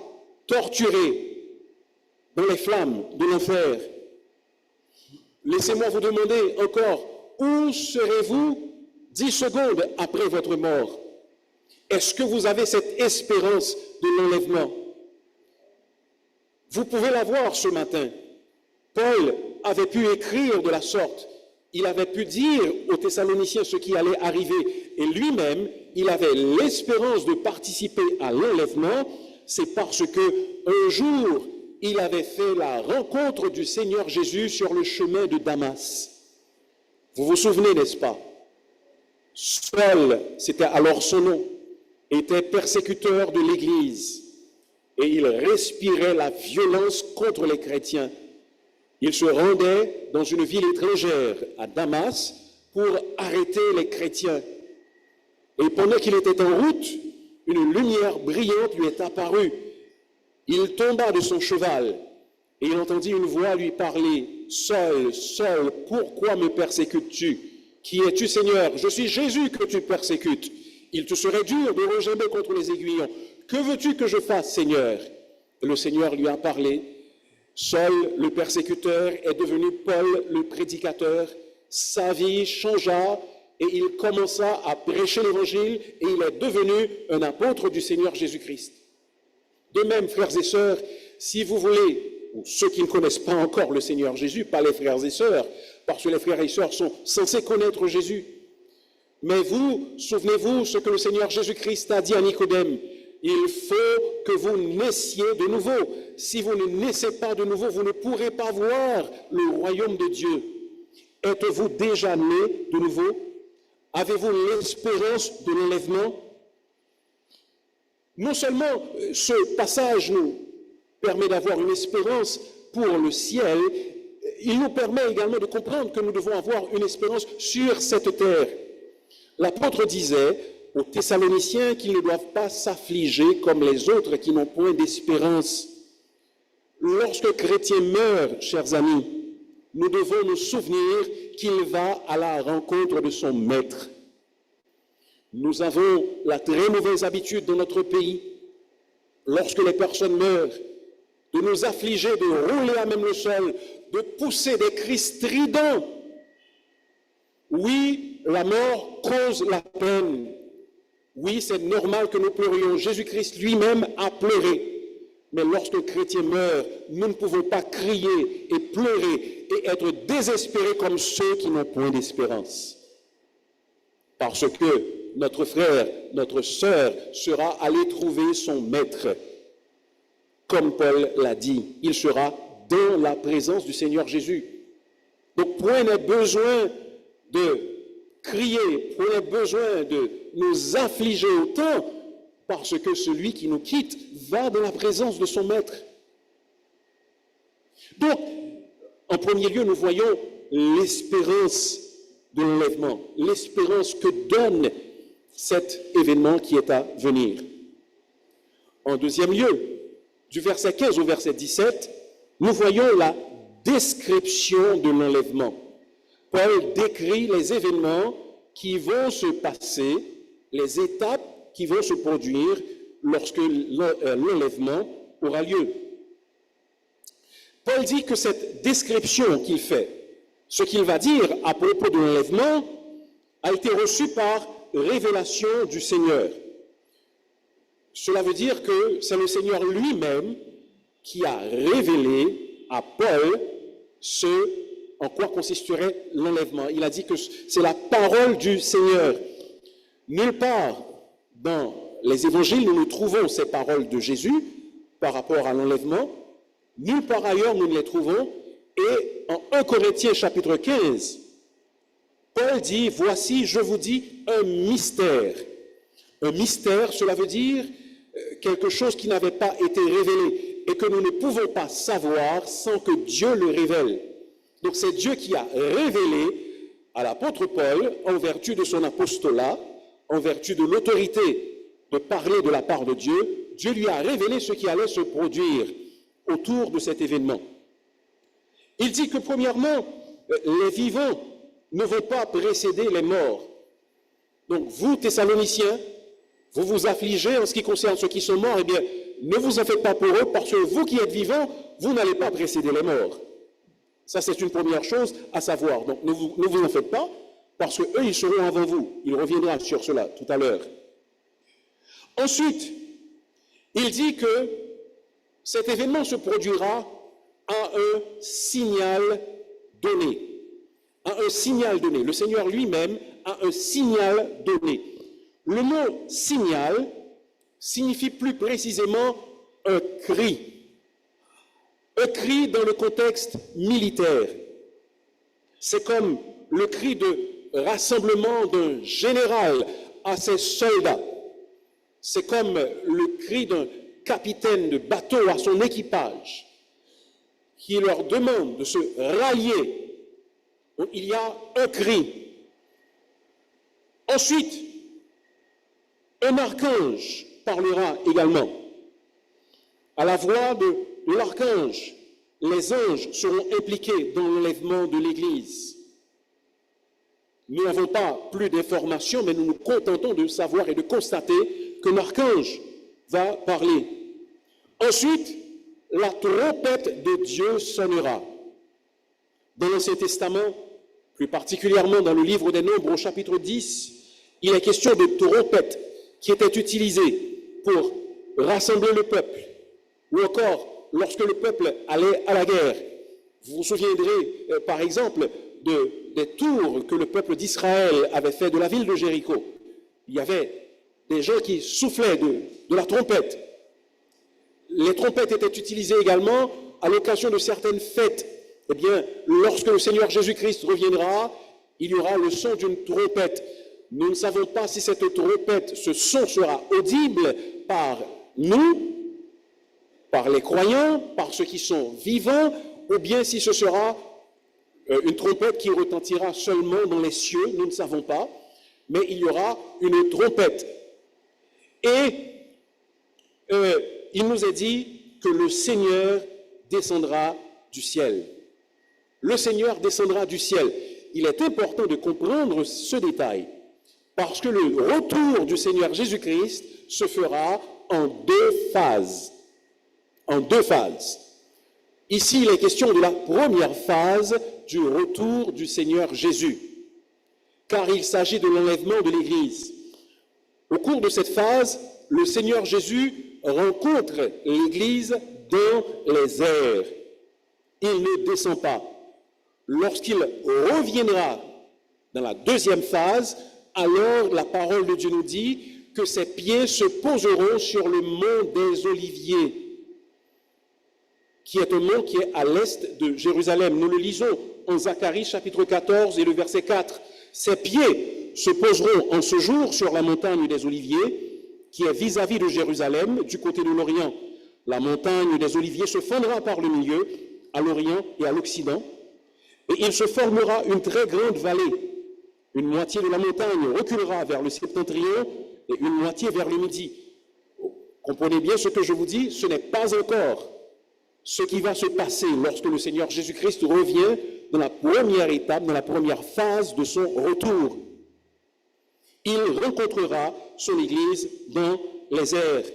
torturée dans les flammes de l'enfer. Laissez-moi vous demander encore, où serez-vous 10 secondes après votre mort? Est-ce que vous avez cette espérance de l'enlèvement? Vous pouvez la voir ce matin. Paul avait pu écrire de la sorte. Il avait pu dire aux Thessaloniciens ce qui allait arriver. Et lui-même, il avait l'espérance de participer à l'enlèvement. C'est parce qu'un jour, il avait fait la rencontre du Seigneur Jésus sur le chemin de Damas. Vous vous souvenez, n'est-ce pas? Saul, c'était alors son nom, était persécuteur de l'Église. Et il respirait la violence contre les chrétiens. Il se rendait dans une ville étrangère, à Damas, pour arrêter les chrétiens. Et pendant qu'il était en route, une lumière brillante lui est apparue. Il tomba de son cheval et il entendit une voix lui parler. « Saul, Saul, pourquoi me persécutes-tu? Qui es-tu, Seigneur? Je suis Jésus que tu persécutes. Il te serait dur de regember contre les aiguillons. Que veux-tu que je fasse, Seigneur? » Le Seigneur lui a parlé. Saul, le persécuteur, est devenu Paul, le prédicateur. Sa vie changea et il commença à prêcher l'Évangile et il est devenu un apôtre du Seigneur Jésus-Christ. De même, frères et sœurs, si vous voulez, ou ceux qui ne connaissent pas encore le Seigneur Jésus, pas les frères et sœurs, parce que les frères et sœurs sont censés connaître Jésus. Mais vous, souvenez-vous ce que le Seigneur Jésus-Christ a dit à Nicodème. Il faut que vous naissiez de nouveau. Si vous ne naissez pas de nouveau, vous ne pourrez pas voir le royaume de Dieu. Êtes-vous déjà né de nouveau? Avez-vous l'espérance de l'enlèvement? Non seulement ce passage nous permet d'avoir une espérance pour le ciel, il nous permet également de comprendre que nous devons avoir une espérance sur cette terre. L'apôtre disait aux Thessaloniciens qu'ils ne doivent pas s'affliger comme les autres qui n'ont point d'espérance. lorsque chrétien meurt, chers amis, nous devons nous souvenir qu'il va à la rencontre de son maître. Nous avons la très mauvaise habitude dans notre pays, lorsque les personnes meurent, de nous affliger, de rouler à même le sol, de pousser des cris stridents. Oui, la mort cause la peine. Oui, c'est normal que nous pleurions. Jésus-Christ lui-même a pleuré. Mais lorsque le chrétien meurt, nous ne pouvons pas crier et pleurer et être désespérés comme ceux qui n'ont point d'espérance. Parce que notre frère, notre sœur sera allé trouver son maître. Comme Paul l'a dit, il sera dans la présence du Seigneur Jésus. Donc, point n'est besoin de crier, point n'est besoin de nous affliger autant, parce que celui qui nous quitte va dans la présence de son maître. Donc, en premier lieu, nous voyons l'espérance de l'enlèvement, l'espérance que donne cet événement qui est à venir. En deuxième lieu, du verset 15 au verset 17, nous voyons la description de l'enlèvement. Paul décrit les événements qui vont se passer, les étapes qui vont se produire lorsque l'enlèvement aura lieu. Paul dit que cette description qu'il fait, ce qu'il va dire à propos de l'enlèvement, a été reçu par révélation du Seigneur. Cela veut dire que c'est le Seigneur lui-même qui a révélé à Paul ce en quoi consisterait l'enlèvement. Il a dit que c'est la parole du Seigneur. Nulle part dans les évangiles, nous trouvons ces paroles de Jésus par rapport à l'enlèvement. Nulle part ailleurs, nous ne les trouvons. Et en 1 Corinthiens chapitre 15, Paul dit, voici, je vous dis, un mystère. Un mystère, cela veut dire quelque chose qui n'avait pas été révélé et que nous ne pouvons pas savoir sans que Dieu le révèle. Donc c'est Dieu qui a révélé à l'apôtre Paul, en vertu de son apostolat, en vertu de l'autorité de parler de la part de Dieu, Dieu lui a révélé ce qui allait se produire autour de cet événement. Il dit que premièrement, les vivants ne vont pas précéder les morts. Donc vous, Thessaloniciens, vous vous affligez en ce qui concerne ceux qui sont morts, eh bien, ne vous en faites pas pour eux, parce que vous qui êtes vivants, vous n'allez pas précéder les morts. Ça, c'est une première chose à savoir. Donc, ne vous en faites pas, parce qu'eux, ils seront avant vous. Il reviendra sur cela tout à l'heure. Ensuite, il dit que cet événement se produira à un signal donné. À un signal donné. Le Seigneur lui-même a un signal donné. Le mot « signal » signifie plus précisément un cri. Un cri dans le contexte militaire. C'est comme le cri de rassemblement d'un général à ses soldats. C'est comme le cri d'un capitaine de bateau à son équipage qui leur demande de se rallier. Donc, il y a un cri. Ensuite, un archange parlera également. À la voix de l'archange, les anges seront impliqués dans l'enlèvement de l'Église. Nous n'avons pas plus d'informations, mais nous nous contentons de savoir et de constater que l'archange va parler. Ensuite, la trompette de Dieu sonnera. Dans l'Ancien Testament, plus particulièrement dans le livre des Nombres au chapitre 10, il est question de trompette qui était utilisée pour rassembler le peuple, ou encore lorsque le peuple allait à la guerre. Vous vous souviendrez, par exemple, des tours que le peuple d'Israël avait fait de la ville de Jéricho. Il y avait des gens qui soufflaient de la trompette. Les trompettes étaient utilisées également à l'occasion de certaines fêtes. Eh bien, lorsque le Seigneur Jésus-Christ reviendra, il y aura le son d'une trompette. Nous ne savons pas si cette trompette, ce son sera audible par nous, par les croyants, par ceux qui sont vivants, ou bien si ce sera une trompette qui retentira seulement dans les cieux, nous ne savons pas, mais il y aura une trompette. Et il nous est dit que le Seigneur descendra du ciel. Le Seigneur descendra du ciel. Il est important de comprendre ce détail, parce que le retour du Seigneur Jésus-Christ se fera en deux phases. En deux phases. Ici, il est question de la première phase du retour du Seigneur Jésus, car il s'agit de l'enlèvement de l'Église. Au cours de cette phase, le Seigneur Jésus rencontre l'Église dans les airs. Il ne descend pas. Lorsqu'il reviendra dans la deuxième phase, alors la parole de Dieu nous dit que ses pieds se poseront sur le mont des Oliviers, qui est un mont qui est à l'est de Jérusalem. Nous le lisons en Zacharie chapitre 14 et le verset 4. Ses pieds se poseront en ce jour sur la montagne des Oliviers, qui est vis-à-vis de Jérusalem, du côté de l'Orient. La montagne des Oliviers se fondra par le milieu, à l'Orient et à l'Occident, et il se formera une très grande vallée. Une moitié de la montagne reculera vers le septentrion et une moitié vers le midi. Comprenez bien ce que je vous dis, ce n'est pas encore ce qui va se passer lorsque le Seigneur Jésus-Christ revient dans la première étape, dans la première phase de son retour. Il rencontrera son Église dans les airs.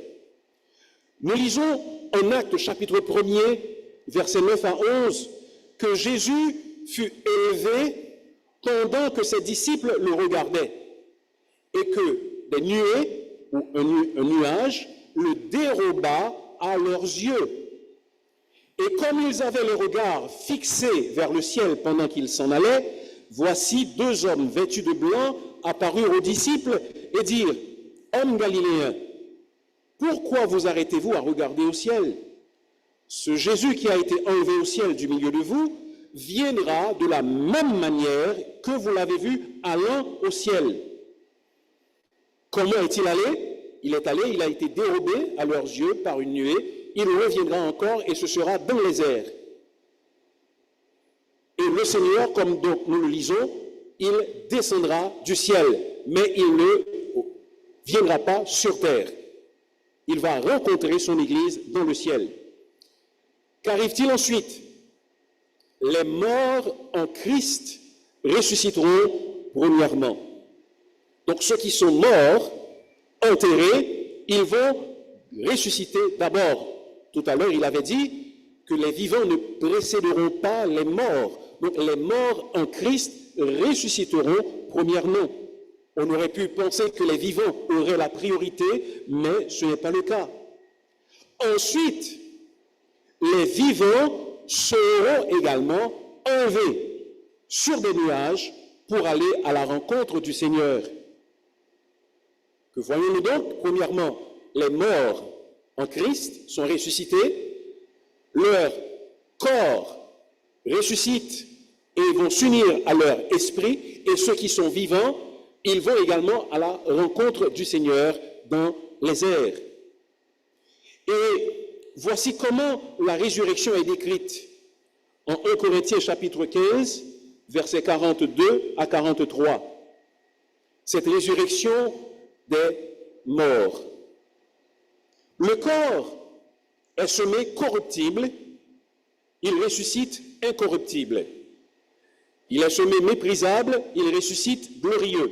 Nous lisons en Actes chapitre 1er, versets 9 à 11, que Jésus fut élevé pendant que ses disciples le regardaient, et que des nuées, ou un nuage, le déroba à leurs yeux. Et comme ils avaient le regard fixé vers le ciel pendant qu'ils s'en allaient, voici deux hommes vêtus de blanc apparurent aux disciples et dirent, « Hommes galiléens, pourquoi vous arrêtez-vous à regarder au ciel? Ce Jésus qui a été enlevé au ciel du milieu de vous viendra de la même manière que vous l'avez vu allant au ciel. » Comment est-il allé? Il est allé, il a été dérobé à leurs yeux par une nuée. Il reviendra encore et ce sera dans les airs. Et le Seigneur, comme donc nous le lisons, il descendra du ciel, mais il ne viendra pas sur terre. Il va rencontrer son Église dans le ciel. Qu'arrive-t-il ensuite? Les morts en Christ ressusciteront premièrement. Donc ceux qui sont morts, enterrés, ils vont ressusciter d'abord. Tout à l'heure, il avait dit que les vivants ne précéderont pas les morts. Donc les morts en Christ ressusciteront premièrement. On aurait pu penser que les vivants auraient la priorité, mais ce n'est pas le cas. Ensuite, les vivants seront également enlevés sur des nuages pour aller à la rencontre du Seigneur. Que voyons-nous donc? Premièrement, les morts en Christ sont ressuscités, leur corps ressuscite et vont s'unir à leur esprit, et ceux qui sont vivants, ils vont également à la rencontre du Seigneur dans les airs. Et voici comment la résurrection est décrite en 1 Corinthiens chapitre 15, versets 42 à 43. Cette résurrection des morts. Le corps est semé corruptible, il ressuscite incorruptible. Il est semé méprisable, il ressuscite glorieux.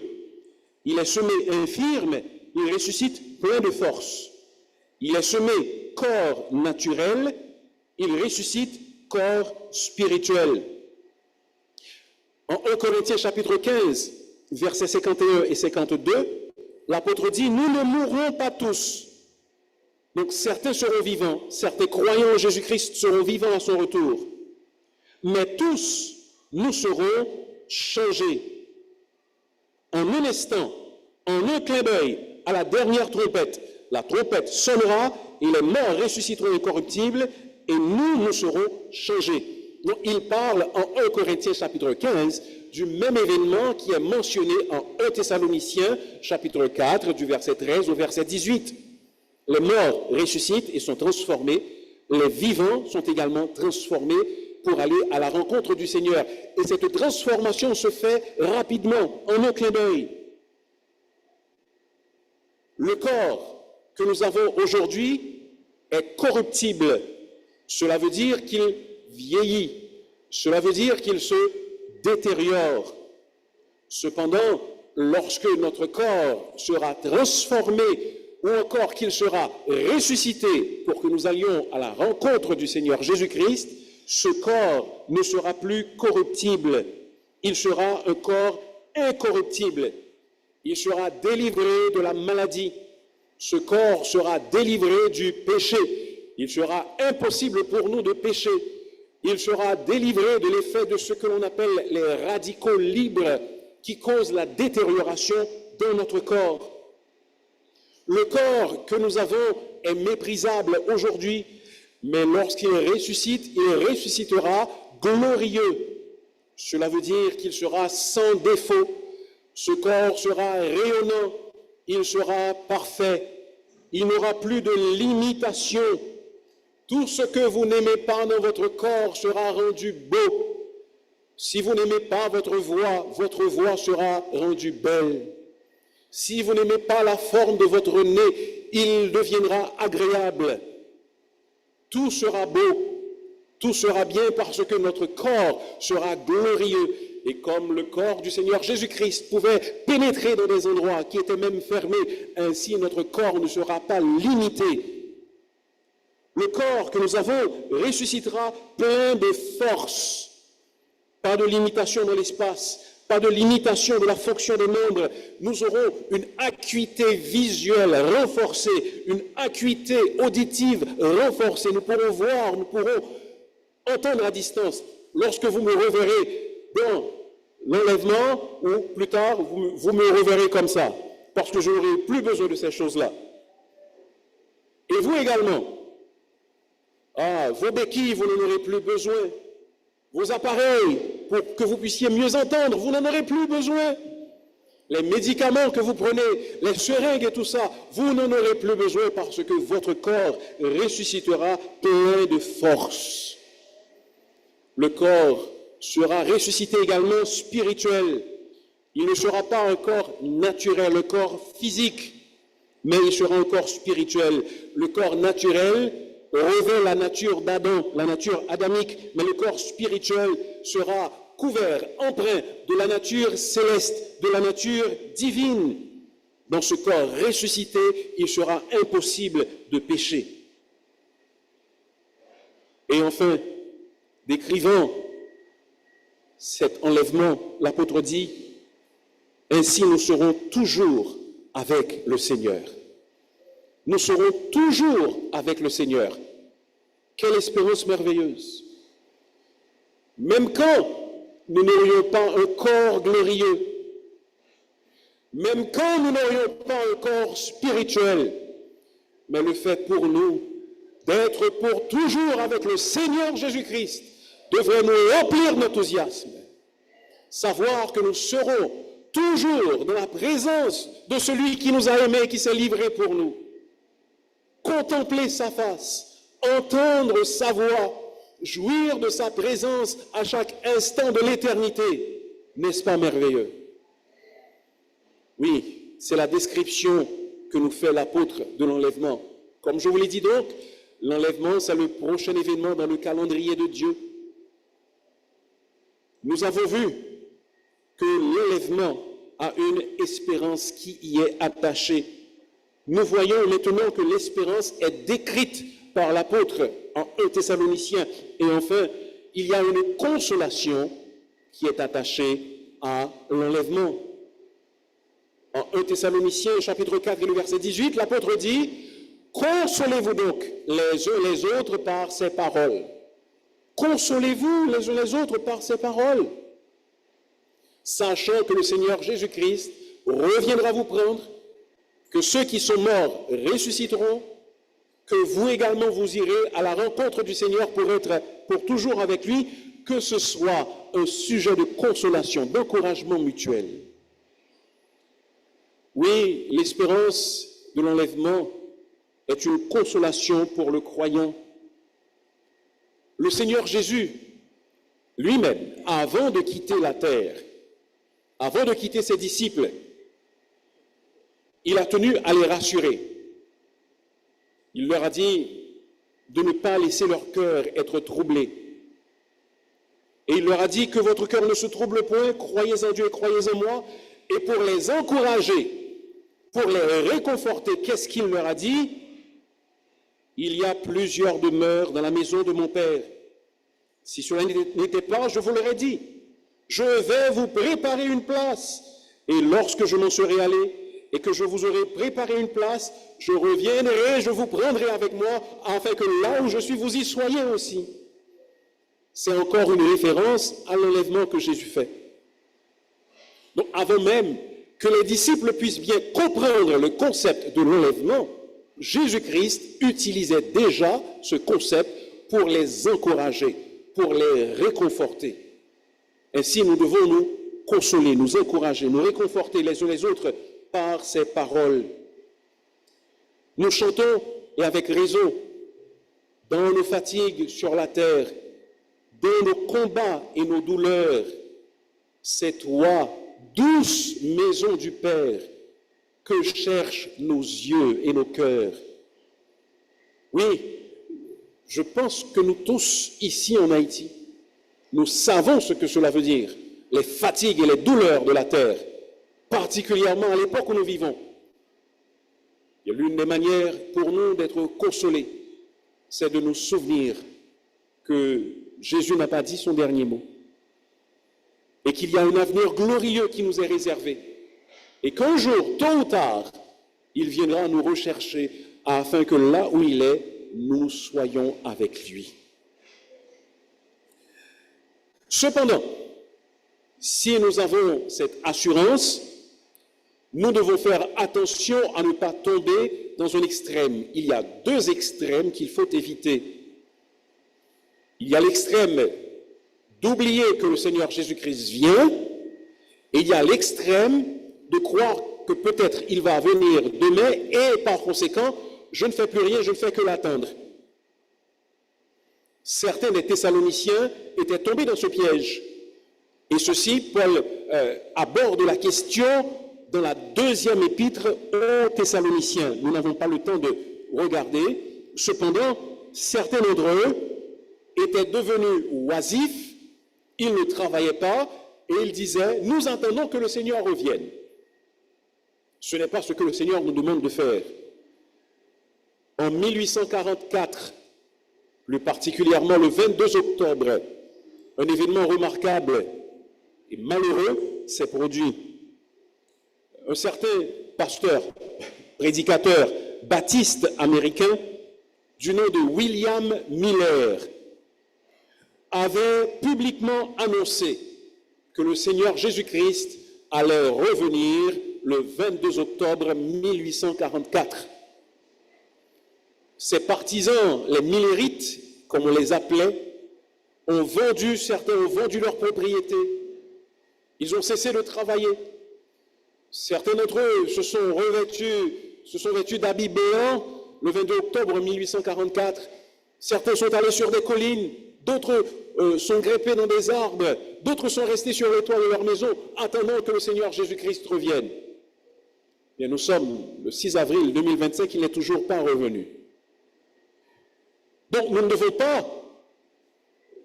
Il est semé infirme, il ressuscite plein de force. Il est semé corps naturel, il ressuscite corps spirituel. En 1 Corinthiens chapitre 15, versets 51 et 52, l'apôtre dit, « Nous ne mourrons pas tous. » Donc certains seront vivants, certains croyants en Jésus-Christ seront vivants à son retour. Mais tous, nous serons changés. En un instant, en un clin d'œil, à la dernière trompette, la trompette sonnera et les morts ressusciteront incorruptibles et nous serons changés. Donc il parle en 1 Corinthiens chapitre 15 du même événement qui est mentionné en 1 Thessaloniciens chapitre 4 du verset 13 au verset 18. Les morts ressuscitent et sont transformés, les vivants sont également transformés pour aller à la rencontre du Seigneur. Et cette transformation se fait rapidement, en un clin d'œil. Le corps que nous avons aujourd'hui est corruptible, Cela veut dire qu'il vieillit. Cela veut dire qu'il se détériore. Cependant, lorsque notre corps sera transformé ou encore qu'il sera ressuscité pour que nous allions à la rencontre du Seigneur Jésus-Christ, ce corps ne sera plus corruptible. Il sera un corps incorruptible. Il sera délivré de la maladie. Ce corps sera délivré du péché. Il sera impossible pour nous de pécher. Il sera délivré de l'effet de ce que l'on appelle les radicaux libres qui causent la détérioration dans notre corps. Le corps que nous avons est méprisable aujourd'hui, mais lorsqu'il ressuscite, il ressuscitera glorieux. Cela veut dire qu'il sera sans défaut. Ce corps sera rayonnant, il sera parfait. Il n'aura plus de limitation. Tout ce que vous n'aimez pas dans votre corps sera rendu beau. Si vous n'aimez pas votre voix sera rendue belle. Si vous n'aimez pas la forme de votre nez, il deviendra agréable. Tout sera beau, tout sera bien parce que notre corps sera glorieux. Et comme le corps du Seigneur Jésus-Christ pouvait pénétrer dans des endroits qui étaient même fermés, ainsi notre corps ne sera pas limité. Le corps que nous avons ressuscitera plein de force. Pas de limitation dans l'espace, pas de limitation de la fonction des membres. Nous aurons une acuité visuelle renforcée, une acuité auditive renforcée. Nous pourrons voir, nous pourrons entendre à distance. Lorsque vous me reverrez dans l'enlèvement, ou plus tard, vous me reverrez comme ça, parce que je n'aurai plus besoin de ces choses-là. Et vous également. Vos béquilles, vous n'en aurez plus besoin. Vos appareils, pour que vous puissiez mieux entendre, vous n'en aurez plus besoin. Les médicaments que vous prenez, les seringues et tout ça, vous n'en aurez plus besoin parce que votre corps ressuscitera plein de force. Le corps sera ressuscité également spirituel. Il ne sera pas un corps naturel, le corps physique, mais il sera un corps spirituel. Le corps naturel revêt la nature d'Adam, la nature adamique, mais le corps spirituel sera couvert, empreint de la nature céleste, de la nature divine. Dans ce corps ressuscité, il sera impossible de pécher. Et enfin, décrivant cet enlèvement, l'apôtre dit, « Ainsi nous serons toujours avec le Seigneur. » Nous serons toujours avec le Seigneur. Quelle espérance merveilleuse! Même quand nous n'aurions pas un corps glorieux, même quand nous n'aurions pas un corps spirituel, mais le fait pour nous d'être pour toujours avec le Seigneur Jésus-Christ devrait nous remplir d'enthousiasme. Savoir que nous serons toujours dans la présence de celui qui nous a aimés, qui s'est livré pour nous. Contempler sa face, entendre sa voix, jouir de sa présence à chaque instant de l'éternité. N'est-ce pas merveilleux? Oui, c'est la description que nous fait l'apôtre de l'enlèvement. Comme je vous l'ai dit donc, l'enlèvement, c'est le prochain événement dans le calendrier de Dieu. Nous avons vu que l'enlèvement a une espérance qui y est attachée. Nous voyons maintenant que l'espérance est décrite par l'apôtre en 1 Thessaloniciens. Et enfin, il y a une consolation qui est attachée à l'enlèvement. En 1 Thessaloniciens, chapitre 4 et le verset 18, l'apôtre dit « Consolez-vous donc les uns les autres par ces paroles. » Consolez-vous les uns les autres par ces paroles, sachant que le Seigneur Jésus-Christ reviendra vous prendre, que ceux qui sont morts ressusciteront, que vous également vous irez à la rencontre du Seigneur pour être pour toujours avec lui, que ce soit un sujet de consolation, d'encouragement mutuel. Oui, l'espérance de l'enlèvement est une consolation pour le croyant. Le Seigneur Jésus, lui-même, avant de quitter la terre, avant de quitter ses disciples, il a tenu à les rassurer. Il leur a dit, de ne pas laisser leur cœur être troublé. Et il leur a dit que votre cœur ne se trouble point, croyez en Dieu et croyez en moi. Et pour les encourager, pour les réconforter, qu'est-ce qu'il leur a dit? Il y a plusieurs demeures dans la maison de mon Père. Si cela n'était pas, je vous l'aurais dit. Je vais vous préparer une place. Et lorsque je m'en serai allé et que je vous aurai préparé une place, je reviendrai, je vous prendrai avec moi, afin que là où je suis, vous y soyez aussi. C'est encore une référence à l'enlèvement que Jésus fait. Donc, avant même que les disciples puissent bien comprendre le concept de l'enlèvement, Jésus-Christ utilisait déjà ce concept pour les encourager, pour les réconforter. Ainsi, nous devons nous consoler, nous encourager, nous réconforter les uns les autres par ces paroles. Nous chantons, et avec raison, dans nos fatigues sur la terre, dans nos combats et nos douleurs, c'est toi, douce maison du Père, que cherchent nos yeux et nos cœurs. Oui, je pense que nous tous, ici en Haïti, nous savons ce que cela veut dire, les fatigues et les douleurs de la terre, particulièrement à l'époque où nous vivons. Et l'une des manières pour nous d'être consolés, c'est de nous souvenir que Jésus n'a pas dit son dernier mot et qu'il y a un avenir glorieux qui nous est réservé et qu'un jour, tôt ou tard, il viendra nous rechercher afin que là où il est, nous soyons avec lui. Cependant, si nous avons cette assurance, nous devons faire attention à ne pas tomber dans un extrême. Il y a deux extrêmes qu'il faut éviter. Il y a l'extrême d'oublier que le Seigneur Jésus-Christ vient, et il y a l'extrême de croire que peut-être il va venir demain, et par conséquent, je ne fais plus rien, je ne fais que l'attendre. Certains des Thessaloniciens étaient tombés dans ce piège. Et ceci, Paul aborde la question dans la deuxième épître aux Thessaloniciens. Nous n'avons pas le temps de regarder. Cependant, certains d'entre eux étaient devenus oisifs, ils ne travaillaient pas, et ils disaient, nous attendons que le Seigneur revienne. Ce n'est pas ce que le Seigneur nous demande de faire. En 1844, plus particulièrement le 22 octobre, un événement remarquable et malheureux s'est produit. Un certain pasteur, prédicateur baptiste américain du nom de William Miller avait publiquement annoncé que le Seigneur Jésus-Christ allait revenir le 22 octobre 1844. Ses partisans, les millérites, comme on les appelait, certains ont vendu leurs propriétés. Ils ont cessé de travailler. Certains d'entre eux se sont vêtus d'habits béants le 22 octobre 1844. Certains sont allés sur des collines, d'autres sont grimpés dans des arbres, d'autres sont restés sur les toits de leur maison, attendant que le Seigneur Jésus-Christ revienne. Et nous sommes le 6 avril 2025, il n'est toujours pas revenu. Donc nous ne devons pas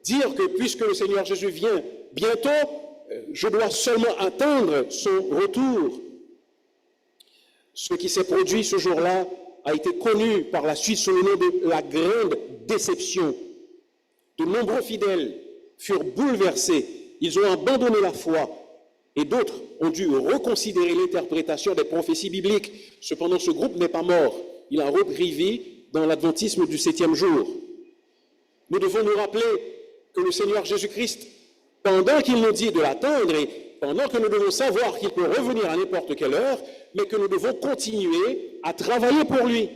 dire que puisque le Seigneur Jésus vient bientôt, je dois seulement attendre son retour. Ce qui s'est produit ce jour-là a été connu par la suite sous le nom de la grande déception. De nombreux fidèles furent bouleversés, ils ont abandonné la foi et d'autres ont dû reconsidérer l'interprétation des prophéties bibliques. Cependant, ce groupe n'est pas mort, il a repris vie dans l'adventisme du 7e jour. Nous devons nous rappeler que le Seigneur Jésus-Christ, pendant qu'il nous dit de l'attendre et pendant que nous devons savoir qu'il peut revenir à n'importe quelle heure, mais que nous devons continuer à travailler pour lui.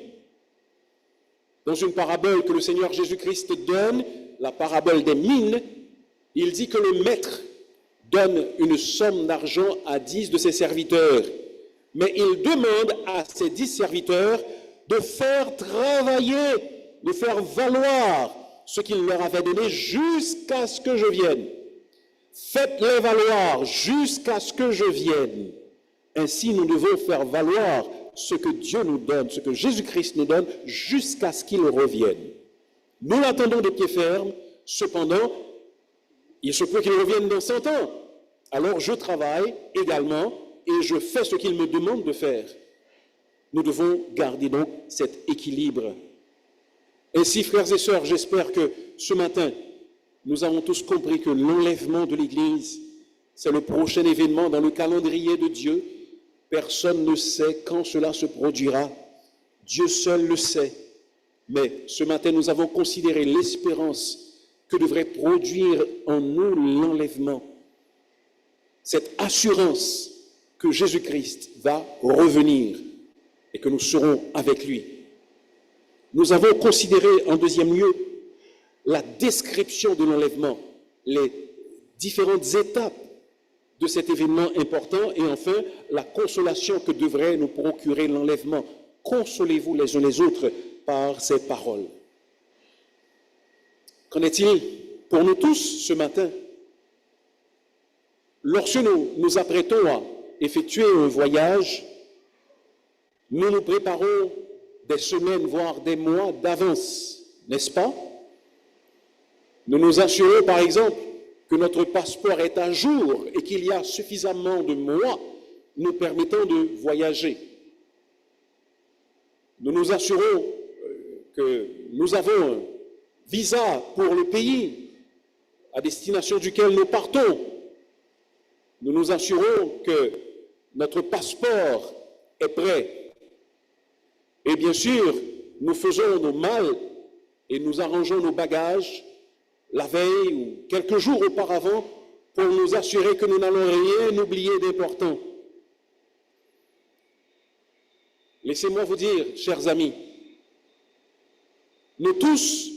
Dans une parabole que le Seigneur Jésus-Christ donne, la parabole des mines, il dit que le maître donne une somme d'argent à 10 de ses serviteurs, mais il demande à ses 10 serviteurs de faire travailler, de faire valoir ce qu'il leur avait donné jusqu'à ce que je vienne. Faites-les valoir jusqu'à ce que je vienne. Ainsi, nous devons faire valoir ce que Dieu nous donne, ce que Jésus-Christ nous donne, jusqu'à ce qu'il revienne. Nous l'attendons de pied ferme, cependant, il se peut qu'il revienne dans 100 ans. Alors je travaille également et je fais ce qu'il me demande de faire. Nous devons garder donc cet équilibre. Ainsi, frères et sœurs, j'espère que ce matin, nous avons tous compris que l'enlèvement de l'Église, c'est le prochain événement dans le calendrier de Dieu. Personne ne sait quand cela se produira. Dieu seul le sait. Mais ce matin, nous avons considéré l'espérance que devrait produire en nous l'enlèvement. Cette assurance que Jésus-Christ va revenir et que nous serons avec lui. Nous avons considéré en deuxième lieu la description de l'enlèvement, les différentes étapes de cet événement important et enfin la consolation que devrait nous procurer l'enlèvement. Consolez-vous les uns les autres par ces paroles. Qu'en est-il pour nous tous ce matin? Lorsque nous nous apprêtons à effectuer un voyage, nous nous préparons des semaines, voire des mois d'avance, n'est-ce pas? Nous nous assurons, par exemple, que notre passeport est à jour et qu'il y a suffisamment de mois nous permettant de voyager. Nous nous assurons que nous avons un visa pour le pays à destination duquel nous partons. Nous nous assurons que notre passeport est prêt. Et bien sûr, nous faisons nos malles et nous arrangeons nos bagages la veille ou quelques jours auparavant pour nous assurer que nous n'allons rien oublier d'important. Laissez-moi vous dire, chers amis, nous tous,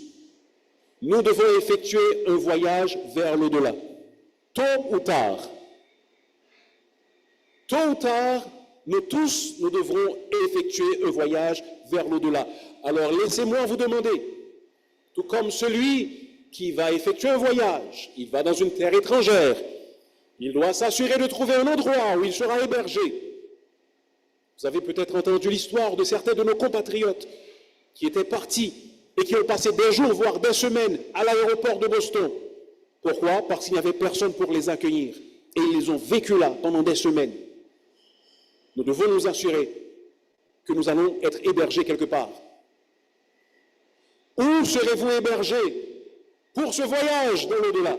nous devons effectuer un voyage vers l'au-delà, tôt ou tard. Tôt ou tard, nous tous, nous devrons effectuer un voyage vers l'au-delà. Alors laissez-moi vous demander, tout comme celui qui va effectuer un voyage, il va dans une terre étrangère, il doit s'assurer de trouver un endroit où il sera hébergé. Vous avez peut-être entendu l'histoire de certains de nos compatriotes qui étaient partis et qui ont passé des jours, voire des semaines à l'aéroport de Boston. Pourquoi? Parce qu'il n'y avait personne pour les accueillir. Et ils ont vécu là pendant des semaines. Nous devons nous assurer que nous allons être hébergés quelque part. Où serez-vous hébergés pour ce voyage dans l'au-delà?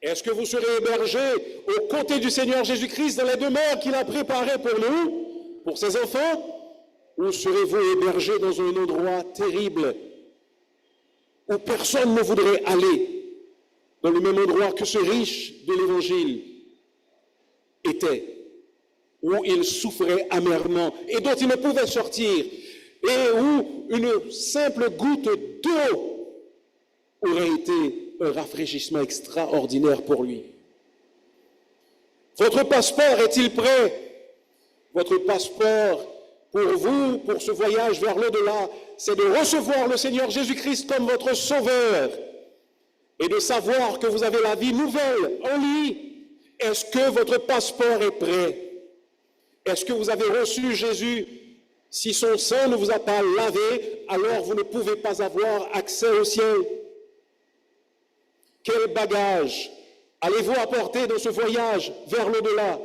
Est-ce que vous serez hébergés aux côtés du Seigneur Jésus-Christ dans les demeures qu'il a préparées pour nous, pour ses enfants? Ou serez-vous hébergés dans un endroit terrible où personne ne voudrait aller, dans le même endroit que ce riche de l'Évangile était, où il souffrait amèrement et dont il ne pouvait sortir, et où une simple goutte d'eau aurait été un rafraîchissement extraordinaire pour lui. Votre passeport est-il prêt? Votre passeport pour vous, pour ce voyage vers l'au-delà, c'est de recevoir le Seigneur Jésus-Christ comme votre sauveur et de savoir que vous avez la vie nouvelle en lui. Est-ce que votre passeport est prêt? Est-ce que vous avez reçu Jésus? Si son sang ne vous a pas lavé, alors vous ne pouvez pas avoir accès au ciel. Quel bagage allez-vous apporter dans ce voyage vers l'au-delà?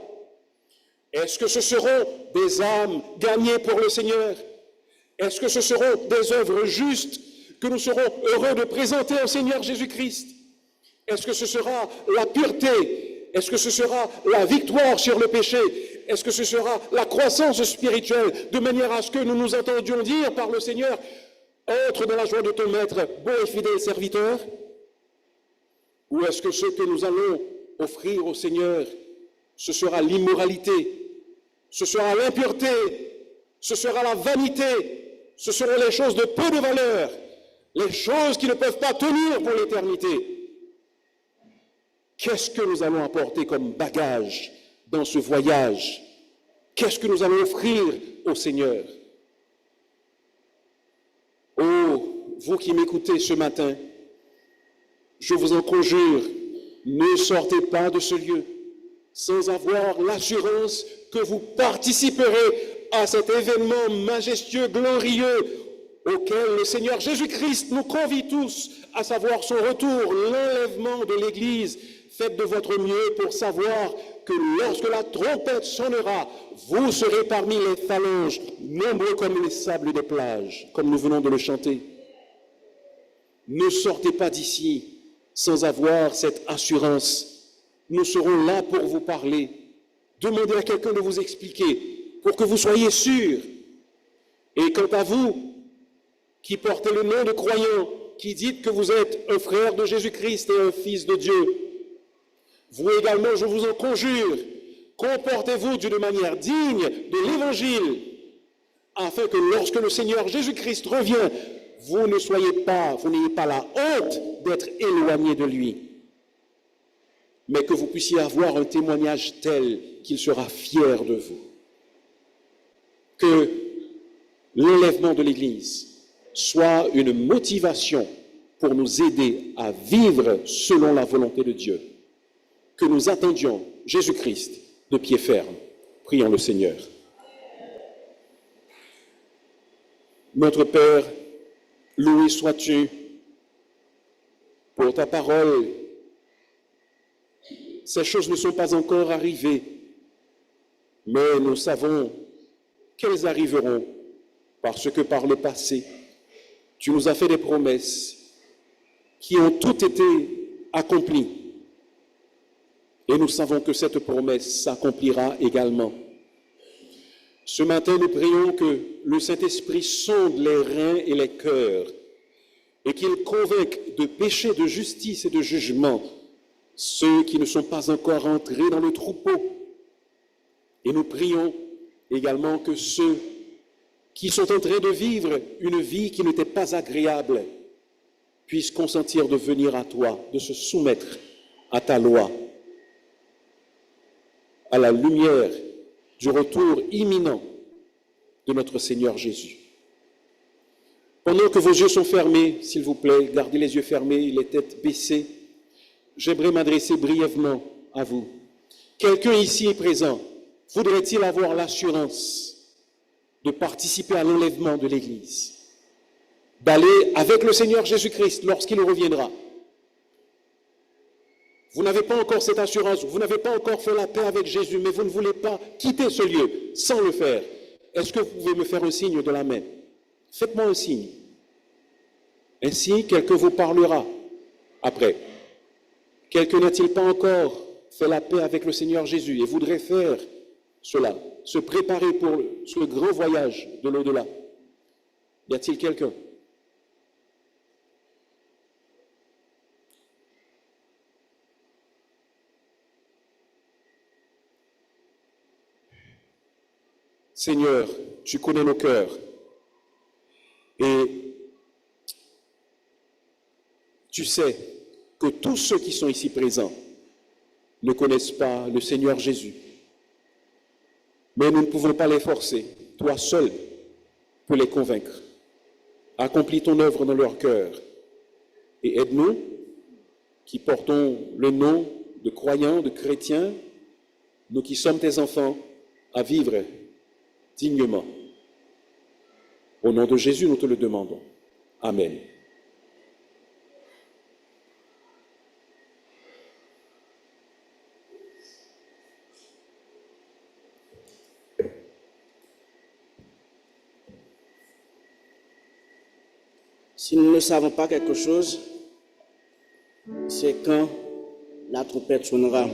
Est-ce que ce seront des âmes gagnées pour le Seigneur? Est-ce que ce seront des œuvres justes que nous serons heureux de présenter au Seigneur Jésus-Christ? Est-ce que ce sera la pureté? Est-ce que ce sera la victoire sur le péché? Est-ce que ce sera la croissance spirituelle, de manière à ce que nous nous entendions dire par le Seigneur, entre dans la joie de ton maître, bon et fidèle serviteur? Ou est-ce que ce que nous allons offrir au Seigneur, ce sera l'immoralité, ce sera l'impureté, ce sera la vanité, ce seront les choses de peu de valeur, les choses qui ne peuvent pas tenir pour l'éternité? Qu'est-ce que nous allons apporter comme bagage dans ce voyage? Qu'est-ce que nous allons offrir au Seigneur? Oh, vous qui m'écoutez ce matin, je vous en conjure, ne sortez pas de ce lieu sans avoir l'assurance que vous participerez à cet événement majestueux, glorieux, auquel le Seigneur Jésus-Christ nous convie tous, à savoir son retour, l'enlèvement de l'Église. Faites de votre mieux pour savoir que lorsque la trompette sonnera, vous serez parmi les phalanges, nombreux comme les sables des plages, comme nous venons de le chanter. Ne sortez pas d'ici sans avoir cette assurance. Nous serons là pour vous parler. Demandez à quelqu'un de vous expliquer pour que vous soyez sûrs. Et quant à vous, qui portez le nom de croyant, qui dites que vous êtes un frère de Jésus-Christ et un fils de Dieu, vous également, je vous en conjure, comportez-vous d'une manière digne de l'Évangile, afin que lorsque le Seigneur Jésus-Christ revient, vous n'ayez pas la honte d'être éloigné de lui, mais que vous puissiez avoir un témoignage tel qu'il sera fier de vous. Que l'enlèvement de l'Église soit une motivation pour nous aider à vivre selon la volonté de Dieu. Que nous attendions Jésus-Christ de pied ferme. Prions le Seigneur. Notre Père, loué sois-tu pour ta parole. Ces choses ne sont pas encore arrivées, mais nous savons qu'elles arriveront parce que par le passé, tu nous as fait des promesses qui ont toutes été accomplies. Et nous savons que cette promesse s'accomplira également. Ce matin, nous prions que le Saint-Esprit sonde les reins et les cœurs et qu'il convainque de péché, de justice et de jugement ceux qui ne sont pas encore entrés dans le troupeau. Et nous prions également que ceux qui sont en train de vivre une vie qui n'était pas agréable puissent consentir de venir à toi, de se soumettre à ta loi, à la lumière du retour imminent de notre Seigneur Jésus. Pendant que vos yeux sont fermés, s'il vous plaît, gardez les yeux fermés, les têtes baissées, j'aimerais m'adresser brièvement à vous. Quelqu'un ici est présent, voudrait-il avoir l'assurance de participer à l'enlèvement de l'Église, d'aller avec le Seigneur Jésus-Christ lorsqu'il reviendra? Vous n'avez pas encore cette assurance, vous n'avez pas encore fait la paix avec Jésus, mais vous ne voulez pas quitter ce lieu sans le faire. Est-ce que vous pouvez me faire un signe de la main? Faites-moi un signe. Ainsi, quelqu'un vous parlera après. Quelqu'un n'a-t-il pas encore fait la paix avec le Seigneur Jésus et voudrait faire cela, se préparer pour ce grand voyage de l'au-delà? Y a-t-il quelqu'un? Seigneur, tu connais nos cœurs et tu sais que tous ceux qui sont ici présents ne connaissent pas le Seigneur Jésus. Mais nous ne pouvons pas les forcer. Toi seul peux les convaincre. Accomplis ton œuvre dans leur cœur et aide-nous qui portons le nom de croyants, de chrétiens, nous qui sommes tes enfants, à vivre dignement. Au nom de Jésus, nous te le demandons. Amen. Si nous ne savons pas quelque chose, c'est quand la trompette sonnera.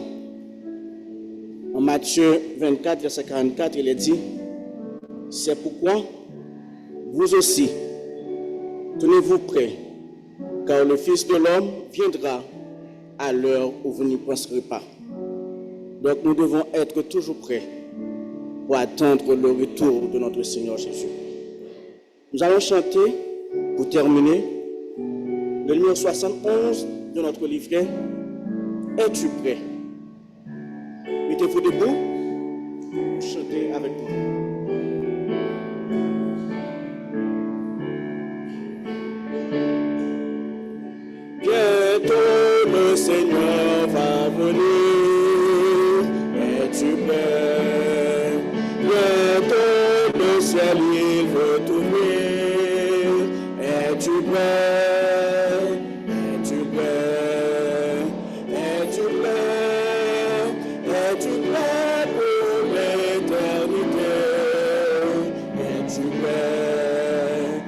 En Matthieu 24, verset 44, il est dit: c'est pourquoi vous aussi, tenez-vous prêts, car le Fils de l'homme viendra à l'heure où vous n'y penserez pas. Donc nous devons être toujours prêts pour attendre le retour de notre Seigneur Jésus. Nous allons chanter, pour terminer, le numéro 71 de notre livret. Es-tu prêt? Mettez-vous debout, chantez avec moi. Bientôt le Seigneur va venir. Es-tu prêt? Bientôt le ciel il veut t'ouvrir. Es-tu prêt? Es-tu prêt? Es-tu prêt? Es-tu prêt pour l'éternité? Es-tu prêt?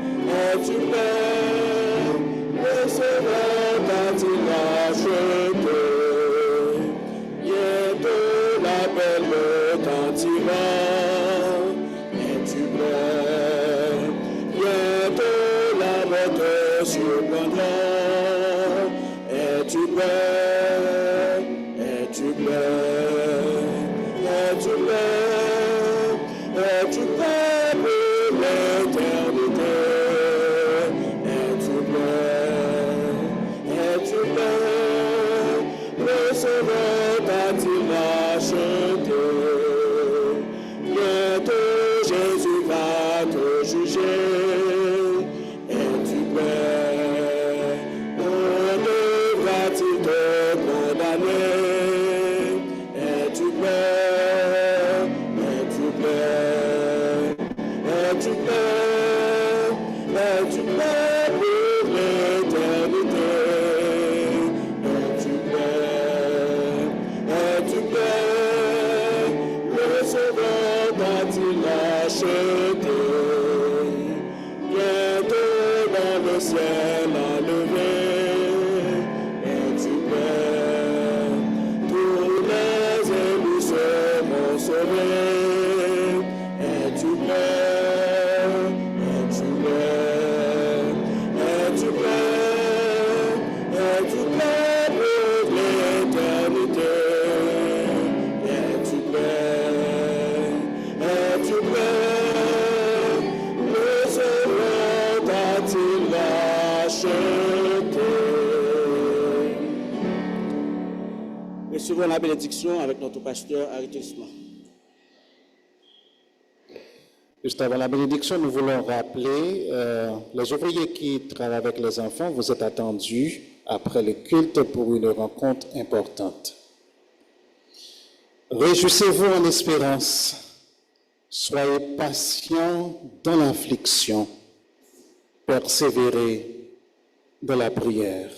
Es-tu prêt? Le Seigneur t'a-t-il acheté? Bientôt l'appel retentira. Es-tu prêt? Bientôt la mort te surprendra. Es-tu prêt? Es-tu prêt? Es-tu prêt? Es-tu prêt pour l'éternité? Es-tu prêt? Es-tu prêt? Le Sauveur t'a-t-il acheté? Bientôt Jésus va te juger. Es-tu prêt? Devra-t-il te condamner? Es-tu prêt? Es-tu prêt? Es-tu prêt? Es-tu prêt pour l'éternité? Es-tu prêt? Es-tu prêt? Le Sauveur t'a-t-il acheté? Bientôt dans le ciel enlevé. Es-tu prêt? Tous les élus seront sauvés. Es-tu prêt? Es-tu prêt? Es-tu prêt? Es-tu prêt pour l'éternité? Es-tu prêt? Es-tu prêt? Le Seigneur t'a-t-il acheté? Recevons la bénédiction avec notre pasteur Arrêtissement. Juste avant la bénédiction, nous voulons rappeler les ouvriers qui travaillent avec les enfants, vous êtes attendus après le culte pour une rencontre importante. Réjouissez-vous en espérance, soyez patients dans l'affliction, persévérez dans la prière.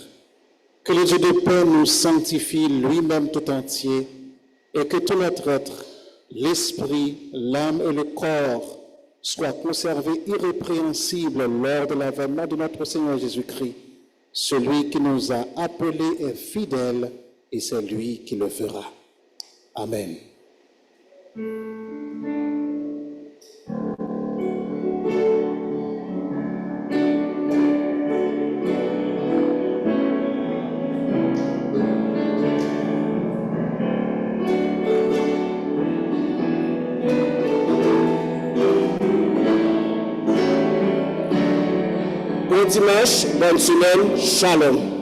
Que le Dieu de paix nous sanctifie lui-même tout entier et que tout notre être, l'esprit, l'âme et le corps soient conservés irrépréhensibles lors de l'avènement de notre Seigneur Jésus-Christ. Celui qui nous a appelés est fidèle et c'est lui qui le fera. Amen. Bon dimanche, bonne semaine, shalom.